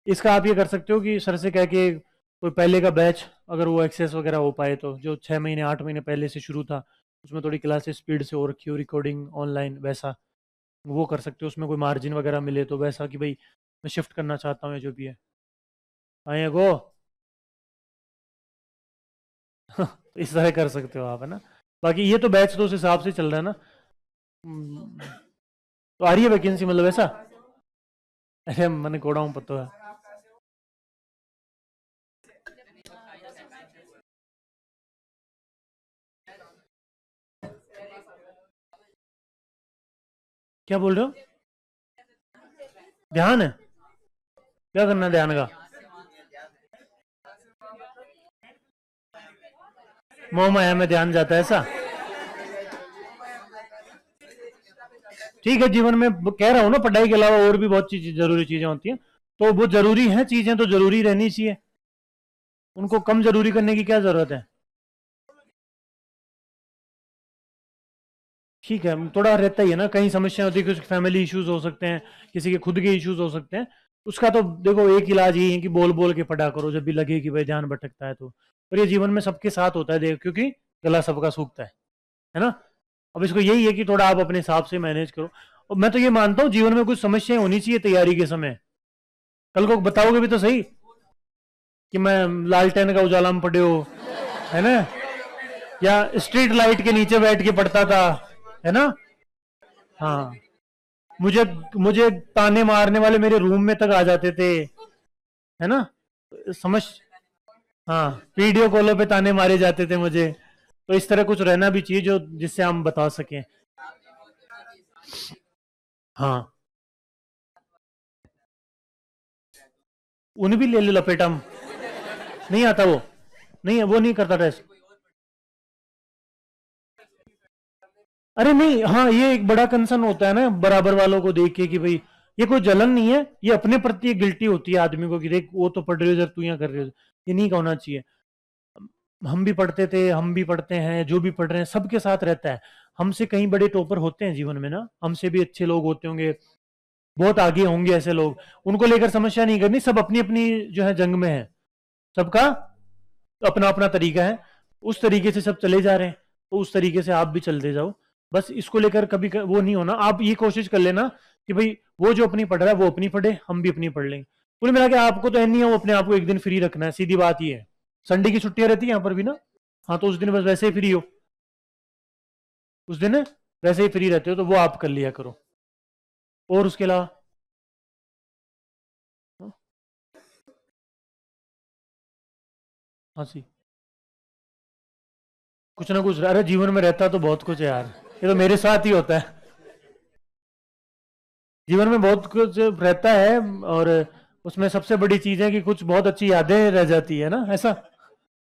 इसका आप ये कर सकते हो कि सर से कह के कोई पहले का बैच, अगर वो एक्सेस वगैरह हो पाए तो, जो 6 महीने 8 महीने पहले से शुरू था, उसमें थोड़ी क्लासेस स्पीड से हो रखी हो, रिकॉर्डिंग ऑनलाइन वैसा, वो कर सकते हो। उसमें कोई मार्जिन वगैरह मिले तो वैसा, कि भाई मैं शिफ्ट करना चाहता हूँ या जो भी है, आए गो। इस तरह कर सकते हो आप, है ना। बाकी ये तो बैच तो उस हिसाब से चल रहा है ना। तो आ रही है वैकेंसी, मतलब ऐसा। अरे मैंने कोड़ा हूँ, पता है। क्या बोल रहे हो? ध्यान है? क्या करना है ध्यान का? मोह माया में ध्यान जाता है, ऐसा? ठीक है, जीवन में कह रहा हूँ ना, पढ़ाई के अलावा और भी बहुत चीज जरूरी चीजें होती हैं, तो वो जरूरी हैं चीजें, तो जरूरी रहनी चाहिए। उनको कम जरूरी करने की क्या जरूरत है? ठीक है, थोड़ा रहता ही है ना, कहीं समस्या होती है, कुछ फैमिली इश्यूज हो सकते हैं, किसी के खुद के इश्यूज हो सकते हैं। उसका तो देखो एक इलाज ही है कि बोल बोल के पढ़ा करो, जब भी लगे कि भाई ध्यान भटकता है तो। और ये जीवन में सबके साथ होता है, देख, क्योंकि गला सबका सूखता है ना। अब इसको यही है कि थोड़ा आप अपने हिसाब से मैनेज करो। और मैं तो ये मानता हूँ जीवन में कुछ समस्याएं होनी चाहिए तैयारी के समय। कल को बताओगे भी तो सही कि मैं लालटेन का उजाला में पढ़े हो, है ना, या स्ट्रीट लाइट के नीचे बैठ के पढ़ता था, है ना। हाँ, मुझे मुझे ताने मारने वाले मेरे रूम में तक आ जाते थे, है ना। समझ। हाँ, वीडियो कॉलों पे ताने मारे जाते थे मुझे। तो इस तरह कुछ रहना भी चाहिए जो, जिससे हम बता सकें। हाँ, उन्हें भी ले लो लपेटा में। नहीं आता वो, नहीं वो नहीं करता टेस्ट। अरे नहीं, हाँ, ये एक बड़ा कंसर्न होता है ना बराबर वालों को देख के, कि भाई ये कोई जलन नहीं है, ये अपने प्रति एक गिल्टी होती है आदमी को, कि देख वो तो पढ़ रहे हो जब तू यहाँ कर रहे हो। ये नहीं होना चाहिए। हम भी पढ़ते थे, हम भी पढ़ते हैं, जो भी पढ़ रहे हैं सबके साथ रहता है। हमसे कहीं बड़े टॉपर होते हैं जीवन में ना, हमसे भी अच्छे लोग होते होंगे, बहुत आगे होंगे ऐसे लोग। उनको लेकर समस्या नहीं करनी, सब अपनी अपनी जो है जंग में है, सबका अपना अपना तरीका है। उस तरीके से सब चले जा रहे हैं, तो उस तरीके से आप भी चलते जाओ। बस इसको लेकर कभी वो नहीं होना, आप ये कोशिश कर लेना कि भाई वो जो अपनी पढ़ रहा है वो अपनी पढ़े, हम भी अपनी पढ़ लेंगे। कुल मिला के आपको तो नहीं है, वो अपने आप को एक दिन फ्री रखना है, सीधी बात ये है। संडे की छुट्टियां रहती है यहाँ पर भी ना। हाँ, तो उस दिन बस वैसे ही फ्री हो, उस दिन वैसे ही फ्री रहते हो, तो वो आप कर लिया करो। और उसके अलावा, हाँ, हाँ सी, कुछ ना कुछ, अरे जीवन में रहता तो बहुत कुछ है यार, ये तो मेरे साथ ही होता है। जीवन में बहुत कुछ रहता है, और उसमें सबसे बड़ी चीज है कि कुछ बहुत अच्छी यादें रह जाती है ना, ऐसा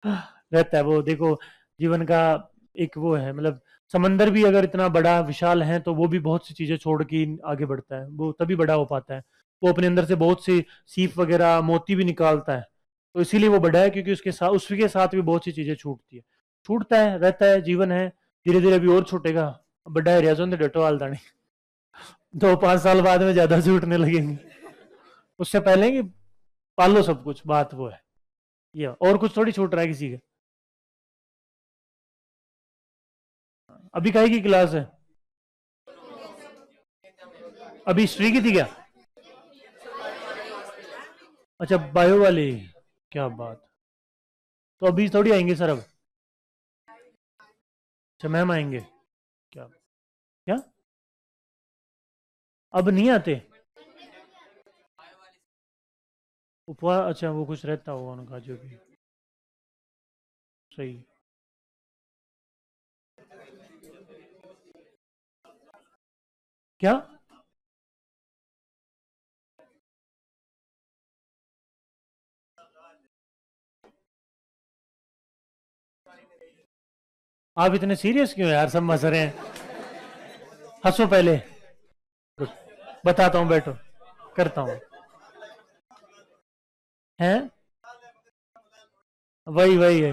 रहता है वो। देखो, जीवन का एक वो है, मतलब समंदर भी अगर इतना बड़ा विशाल है, तो वो भी बहुत सी चीजें छोड़ के आगे बढ़ता है, वो तभी बड़ा हो पाता है। वो अपने अंदर से बहुत सी सीप वगैरह मोती भी निकालता है, तो इसीलिए वो बड़ा है, क्योंकि उसके साथ भी बहुत सी चीजें छूटती है। छूटता है, रहता है, जीवन है, धीरे धीरे अभी और छूटेगा। बड़ा है रियाजों डटो आलदानी, 2-5 साल बाद में ज्यादा छूटने लगेंगे। उससे पहले कि पालो सब कुछ, बात वो है। ये और कुछ थोड़ी छूट रहा है किसी के। अभी काहे की क्लास है? अभी हिस्ट्री की थी क्या? अच्छा, बायो वाली। क्या बात। तो अभी थोड़ी आएंगे सर अब? अच्छा, मैम आएंगे। क्या क्या? अब नहीं आते? उपवास, अच्छा, वो कुछ रहता होगा उनका जो भी। सही। क्या? आप इतने सीरियस क्यों यार, सब मस रहे हैं। हंसो पहले। रुक, बताता हूँ, बैठो, करता हूँ। हैं? वही वही है।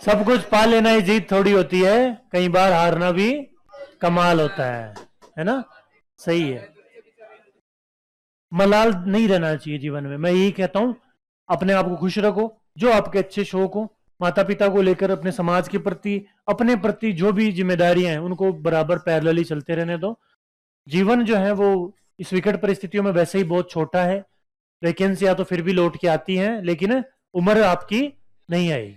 सब कुछ पा लेना ही जीत थोड़ी होती है, कई बार हारना भी कमाल होता है ना? सही है। मलाल नहीं रहना चाहिए जीवन में, मैं यही कहता हूं। अपने आप को खुश रखो, जो आपके अच्छे शौक हो, माता पिता को लेकर, अपने समाज के प्रति, अपने प्रति जो भी जिम्मेदारियां हैं उनको बराबर पैरेलली चलते रहने दो। जीवन जो है वो इस विकट परिस्थितियों में वैसे ही बहुत छोटा है। वैकेंसियां तो फिर भी लौट के आती हैं, लेकिन उम्र आपकी नहीं आएगी।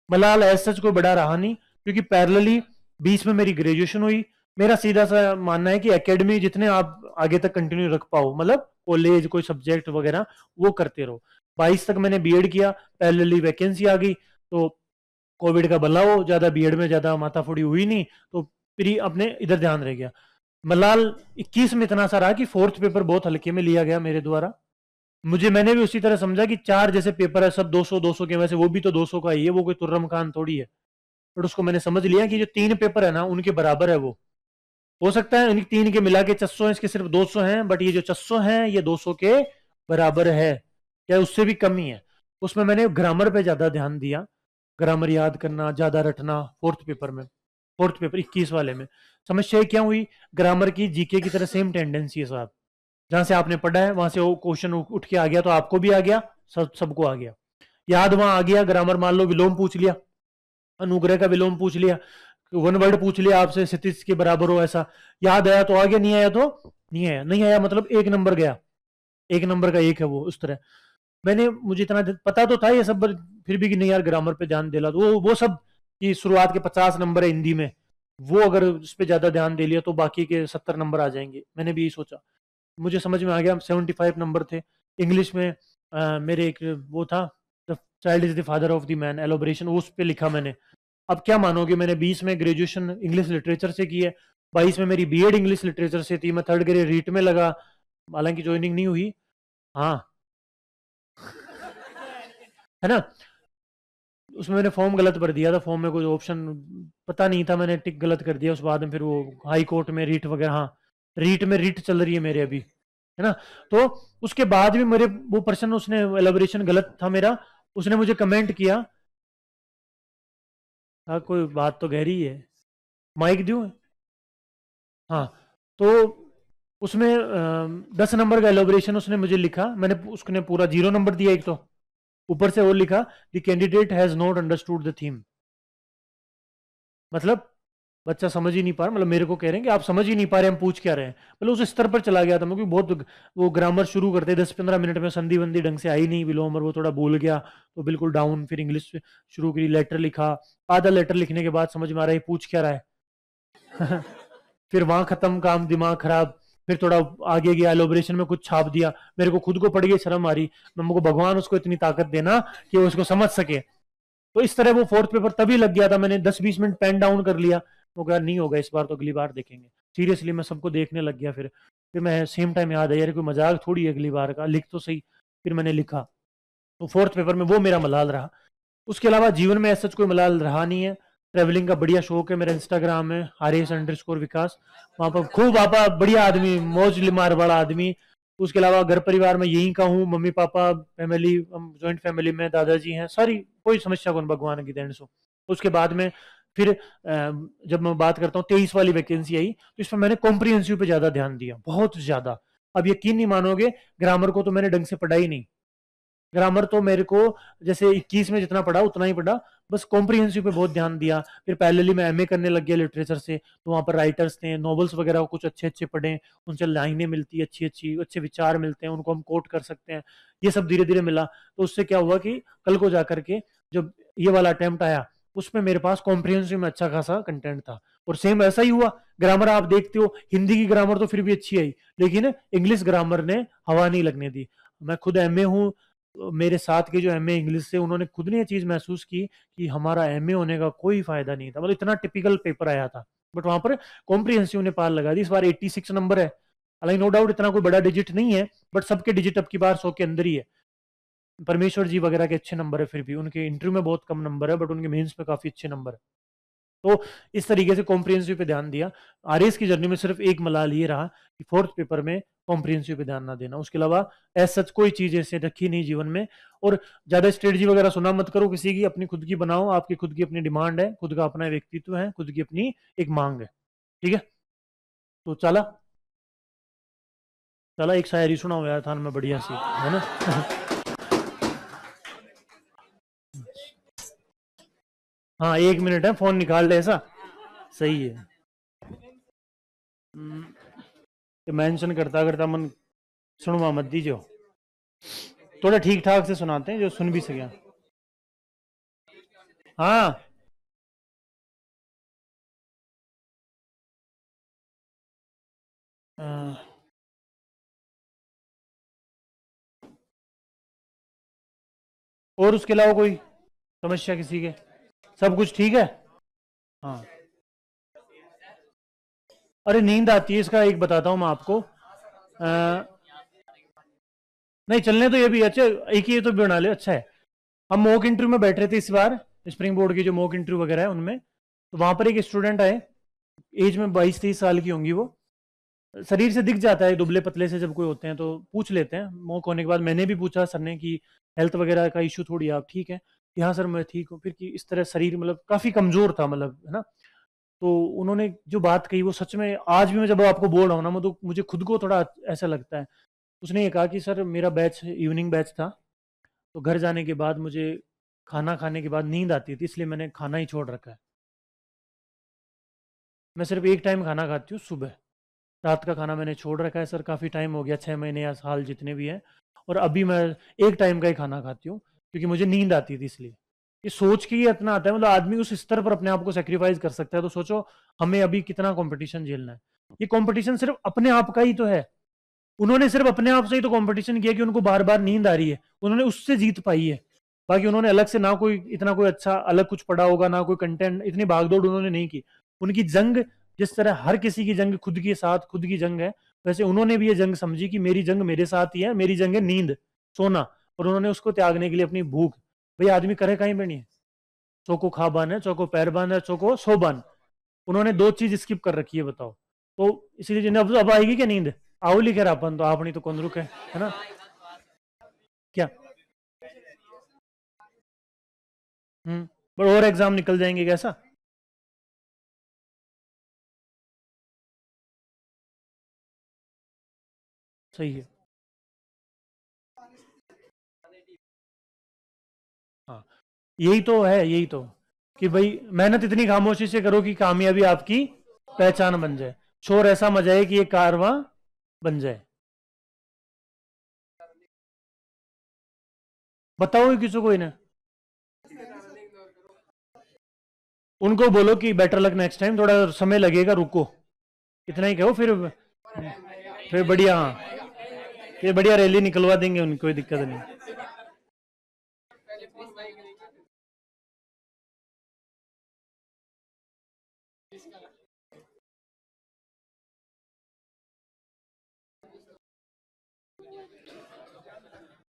मलाल ऐसा सच कोई बड़ा रहा नहीं, क्योंकि पैरेलली 20 में मेरी ग्रेजुएशन हुई। मेरा सीधा सा मानना है कि एकेडमी जितने आप आगे तक कंटिन्यू रख पाओ, मतलब कॉलेज कोई सब्जेक्ट वगैरह वो करते रहो। 22 तक मैंने बीएड किया, पैरेलली वैकेंसी आ गई, तो कोविड का भला हो, ज्यादा बीएड में ज्यादा माथाफोड़ी हुई नहीं, तो फिर अपने इधर ध्यान रह गया। मलाल 21 में इतना सा रहा कि फोर्थ पेपर बहुत हल्के में लिया गया मेरे द्वारा। मैंने भी उसी तरह समझा कि 4 जैसे पेपर है सब 200 200 के, वैसे वो भी तो 200 का ही है, वो कोई तुर्रम खान थोड़ी है। बट उसको मैंने समझ लिया कि जो 3 पेपर है ना उनके बराबर है वो। हो सकता है इन 3 के मिला के 600 है, इसके सिर्फ 200 हैं, बट ये जो 600 हैं ये 200 के बराबर है, या उससे भी कम ही है। उसमें मैंने ग्रामर पे ज्यादा ध्यान दिया, ग्रामर याद करना, ज्यादा रटना। फोर्थ पेपर में, फोर्थ पेपर 21 वाले में समस्या क्या हुई, ग्रामर की जीके की तरह सेम टेंडेंसी है साहब। जहां से आपने पढ़ा है वहां से वो क्वेश्चन उठ के आ गया, तो आपको भी आ गया, सबको आ गया। याद वहां आ गया, ग्रामर मान लो विलोम पूछ लिया, अनुग्रह का विलोम पूछ लिया, वन वर्ड पूछ लिया आपसे, क्षितिज के बराबर हो, ऐसा याद आया तो आ गया, नहीं आया तो नहीं आया। नहीं आया मतलब 1 नंबर गया, 1 नंबर का 1 है वो, उस तरह। मुझे इतना पता तो था ये सब, फिर भी कि नहीं यार ग्रामर पे ध्यान दिला, तो वो सब कि शुरुआत के 50 नंबर है हिंदी में, वो अगर उस पर ज्यादा ध्यान दे लिया तो बाकी के 70 नंबर आ जाएंगे, मैंने भी यही सोचा। मुझे समझ में आ गया, 75 नंबर थे। इंग्लिश में मेरे एक वो था, the child is the father of the man, elaboration, उस पे लिखा मैंने। अब क्या मानोगे, मैंने 20 में ग्रेजुएशन इंग्लिश लिटरेचर से की है, 22 में मेरी बीएड इंग्लिश लिटरेचर से थी, मैं थर्ड ग्रेड रीट में लगा, हालांकि ज्वाइनिंग नहीं हुई। हाँ, है ना? उसमें मैंने फॉर्म गलत भर दिया था, फॉर्म में कोई ऑप्शन पता नहीं था, मैंने टिक गलत कर दिया। उस बाद में फिर वो हाई कोर्ट में रीट वगैरह, हाँ रीट में रीट चल रही है मेरे अभी, है ना? तो उसके बाद भी मेरे वो पर्सन, उसने एलोबरेशन गलत था मेरा, उसने मुझे कमेंट किया। हाँ, कोई बात तो गहरी है, माइक दूं? हाँ, तो उसमें 10 नंबर का एलोबरेशन उसने मुझे लिखा, मैंने उसने पूरा 0 नंबर दिया एक, तो ऊपर से और लिखा the candidate has not understood the theme. मतलब बच्चा समझ ही नहीं पा रहा, मतलब मेरे को कह रहे हैं कि आप समझ ही नहीं पा रहे हम पूछ क्या रहे हैं। मतलब उस स्तर पर चला गया था मैं, क्योंकि बहुत वो ग्रामर शुरू करते 10-15 मिनट में संधि वंधि ढंग से आई नहीं, विलोम और वो थोड़ा भूल गया, तो बिल्कुल डाउन। फिर इंग्लिश शुरू की, लेटर लिखा, आधा लेटर लिखने के बाद समझ में आ रहा है पूछ क्या रहा है। फिर वहां खत्म काम, दिमाग खराब। फिर थोड़ा आगे गया, एलोबरेशन में कुछ छाप दिया, मेरे को खुद को पड़ गई, शर्म आ रही। मैं को भगवान उसको इतनी ताकत देना कि वो उसको समझ सके। तो इस तरह वो फोर्थ पेपर तभी लग गया था, मैंने 10-20 मिनट पेन डाउन कर लिया, वो कहा नहीं होगा इस बार, तो अगली बार देखेंगे। सीरियसली मैं सबको देखने लग गया। फिर मैं सेम टाइम याद है यार कोई मजाक थोड़ी है, अगली बार का लिख तो सही। फिर मैंने लिखा, तो फोर्थ पेपर में वो मेरा मलाल रहा। उसके अलावा जीवन में ऐसा कोई मलाल रहा नहीं है। ट्रैवलिंग का बढ़िया शौक है, मेरा इंस्टाग्राम है RS_विकास, वहां पर खूब आपा बढ़िया आदमी, मौज लिमार वाला आदमी। उसके अलावा घर परिवार में यहीं का हूँ, mummy papa family, joint family में दादाजी हैं, सारी कोई समस्या कौन, भगवान की देन सो। उसके बाद में फिर जब मैं बात करता हूँ 23 वाली वैकेंसी आई, तो इसमें मैंने कॉम्प्रिहेंसिव पे ज्यादा ध्यान दिया, बहुत ज्यादा। अब यकीन नहीं मानोगे, ग्रामर को तो मैंने ढंग से पढ़ा ही नहीं। ग्रामर तो मेरे को जैसे 21 में जितना पढ़ा उतना ही पढ़ा, बस कॉम्प्रिहेंसिव पे बहुत ध्यान दिया। फिर पैरेलली मैं एमए करने लग गया लिटरेचर से, तो वहाँ पर राइटर्स थे, नॉवेल्स वगैरह कुछ अच्छे अच्छे पढ़े, उनसे लाइनें मिलती अच्छी अच्छी, अच्छे विचार मिलते हैं, उनको हम कोट कर सकते हैं। ये सब धीरे धीरे मिला, तो उससे क्या हुआ कि कल को जाकर के जब ये वाला अटेम्प्ट आया, उसमें मेरे पास कॉम्प्रिहेंसिव में अच्छा खासा कंटेंट था। और सेम ऐसा ही हुआ, ग्रामर आप देखते हो, हिंदी की ग्रामर तो फिर भी अच्छी आई, लेकिन इंग्लिश ग्रामर ने हवा नहीं लगने दी। मैं खुद एमए हूँ, मेरे साथ के जो एमए इंग्लिश से, उन्होंने खुद ने ये चीज महसूस की कि हमारा एमए होने का कोई फायदा नहीं था, मतलब इतना टिपिकल पेपर आया था। बट वहां पर कॉम्प्रिहेंसिव ने पार लगा दी। इस बार 86 नंबर है, हालांकि नो डाउट इतना कोई बड़ा डिजिट नहीं है, बट सबके डिजिट अब की बार 100 के अंदर ही है। परमेश्वर जी वगैरह के अच्छे नंबर है, फिर भी उनके इंटरव्यू में बहुत कम नंबर है, बट उनके मेंस में काफी अच्छे नंबर है। तो इस तरीके से कॉम्प्रिहेंसिव पे ध्यान दिया। आरएस की जर्नी में सिर्फ एक मलाल ये रहा कि फोर्थ पेपर में कॉम्प्रिहेंसिव पे ध्यान ना देना, उसके अलावा ऐसा सच कोई चीज ऐसे रखी नहीं जीवन में। और ज्यादा स्ट्रेटजी वगैरह सुना मत करो किसी की, अपनी खुद की बनाओ, आपकी खुद की अपनी डिमांड है, खुद का अपना व्यक्तित्व है, खुद की अपनी एक मांग है, ठीक है। तो चला चला एक शायरी सुनाओ यार थान में बढ़िया सी, है ना। हाँ 1 मिनट है, फोन निकाल ले, ऐसा सही है। मेंशन करता करता मन सुनवा मत दीजिए, थोड़ा ठीक ठाक से सुनाते हैं जो सुन भी सके। हाँ और उसके अलावा कोई समस्या किसी के, सब कुछ ठीक है। हाँ अरे नींद आती है, इसका एक बताता हूँ मैं आपको। नहीं चलने तो ये भी अच्छा, एक ही ये तो बना ले, अच्छा है। हम मॉक इंटरव्यू में बैठ रहे थे इस बार, स्प्रिंग बोर्ड की जो मॉक इंटरव्यू वगैरह है उनमें, तो वहां पर एक स्टूडेंट आए, एज में 22-23 साल की होंगी वो, शरीर से दिख जाता है, दुबले पतले से जब कोई होते हैं तो पूछ लेते हैं। मॉक होने के बाद मैंने भी पूछा सर ने कि हेल्थ वगैरह का इशू थोड़ी, आप ठीक है कि हाँ सर मैं ठीक हूँ, फिर कि इस तरह शरीर मतलब काफी कमजोर था, मतलब है ना। तो उन्होंने जो बात कही वो सच में आज भी मैं जब आपको बोल रहा हूँ ना, मैं तो मुझे खुद को थोड़ा ऐसा लगता है। उसने ये कहा कि सर मेरा बैच इवनिंग बैच था, तो घर जाने के बाद मुझे खाना खाने के बाद नींद आती थी, इसलिए मैंने खाना ही छोड़ रखा है। मैं सिर्फ एक टाइम खाना खाती हूँ सुबह, रात का खाना मैंने छोड़ रखा है सर, काफ़ी टाइम हो गया, 6 महीने या साल जितने भी हैं। और अभी मैं एक टाइम का ही खाना खाती हूँ क्योंकि मुझे नींद आती थी, इसलिए ये सोच के ही इतना आता है, मतलब आदमी उस स्तर पर अपने आप को सेक्रीफाइस कर सकता है। तो सोचो हमें अभी कितना कंपटीशन झेलना है। ये कंपटीशन सिर्फ अपने आप का ही तो है, उन्होंने सिर्फ अपने आप से ही तो कंपटीशन किया कि उनको बार बार नींद आ रही है, उन्होंने उससे जीत पाई है। बाकी उन्होंने अलग से ना कोई इतना कोई अच्छा अलग कुछ पढ़ा होगा, ना कोई कंटेंट, इतनी भागदौड़ उन्होंने नहीं की। उनकी जंग, जिस तरह हर किसी की जंग खुद के साथ खुद की जंग है, वैसे उन्होंने भी ये जंग समझी कि मेरी जंग मेरे साथ ही है, मेरी जंग है नींद, सोना। और उन्होंने उसको त्यागने के लिए अपनी भूख, भाई आदमी करे कहीं पे नहीं है, चौको खा बान है, चौको पैर बांध है, चौको सो बान, उन्होंने दो चीज स्किप कर रखी है, बताओ। तो इसीलिए जिन्हें अब आएगी क्या नींद, आओ लिखे अपन तो आप नहीं तो कौन रुके, है ना। क्या पर और एग्जाम निकल जाएंगे कैसा। सही है। हाँ यही तो है, यही तो, कि भाई मेहनत इतनी खामोशी से करो कि कामयाबी आपकी पहचान बन जाए, शोर ऐसा मचाए कि ये कारवां बन जाए। बताओ किसी को इन्हें, उनको बोलो कि बेटर लक नेक्स्ट टाइम, थोड़ा समय लगेगा, रुको, इतना ही कहो, फिर बढ़िया, हाँ फिर बढ़िया रैली निकलवा देंगे उनको, कोई दिक्कत नहीं।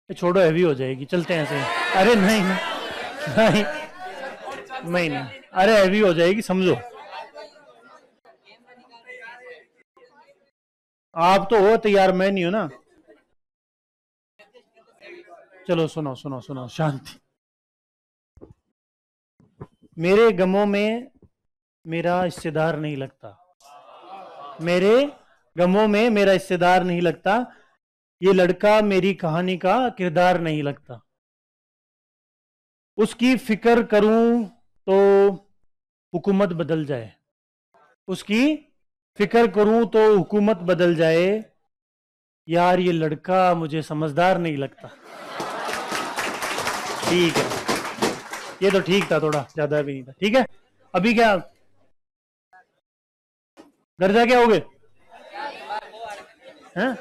छोड़ो हैवी हो जाएगी, चलते हैं ऐसे। अरे नहीं नहीं नहीं नहीं, अरे हैवी हो जाएगी समझो। आप तो हो तैयार, मैं नहीं हूं ना। चलो सुनो सुनो सुनो, शांति। मेरे गमों में मेरा हिस्सेदार नहीं लगता, मेरे गमों में मेरा हिस्सेदार नहीं लगता, ये लड़का मेरी कहानी का किरदार नहीं लगता। उसकी फिक्र करूं तो हुकूमत बदल जाए, उसकी फिक्र करूं तो हुकूमत बदल जाए, यार ये लड़का मुझे समझदार नहीं लगता। ठीक है, ये तो ठीक था, थोड़ा ज्यादा भी नहीं था, ठीक है। अभी क्या घर जाके आओगे हैं?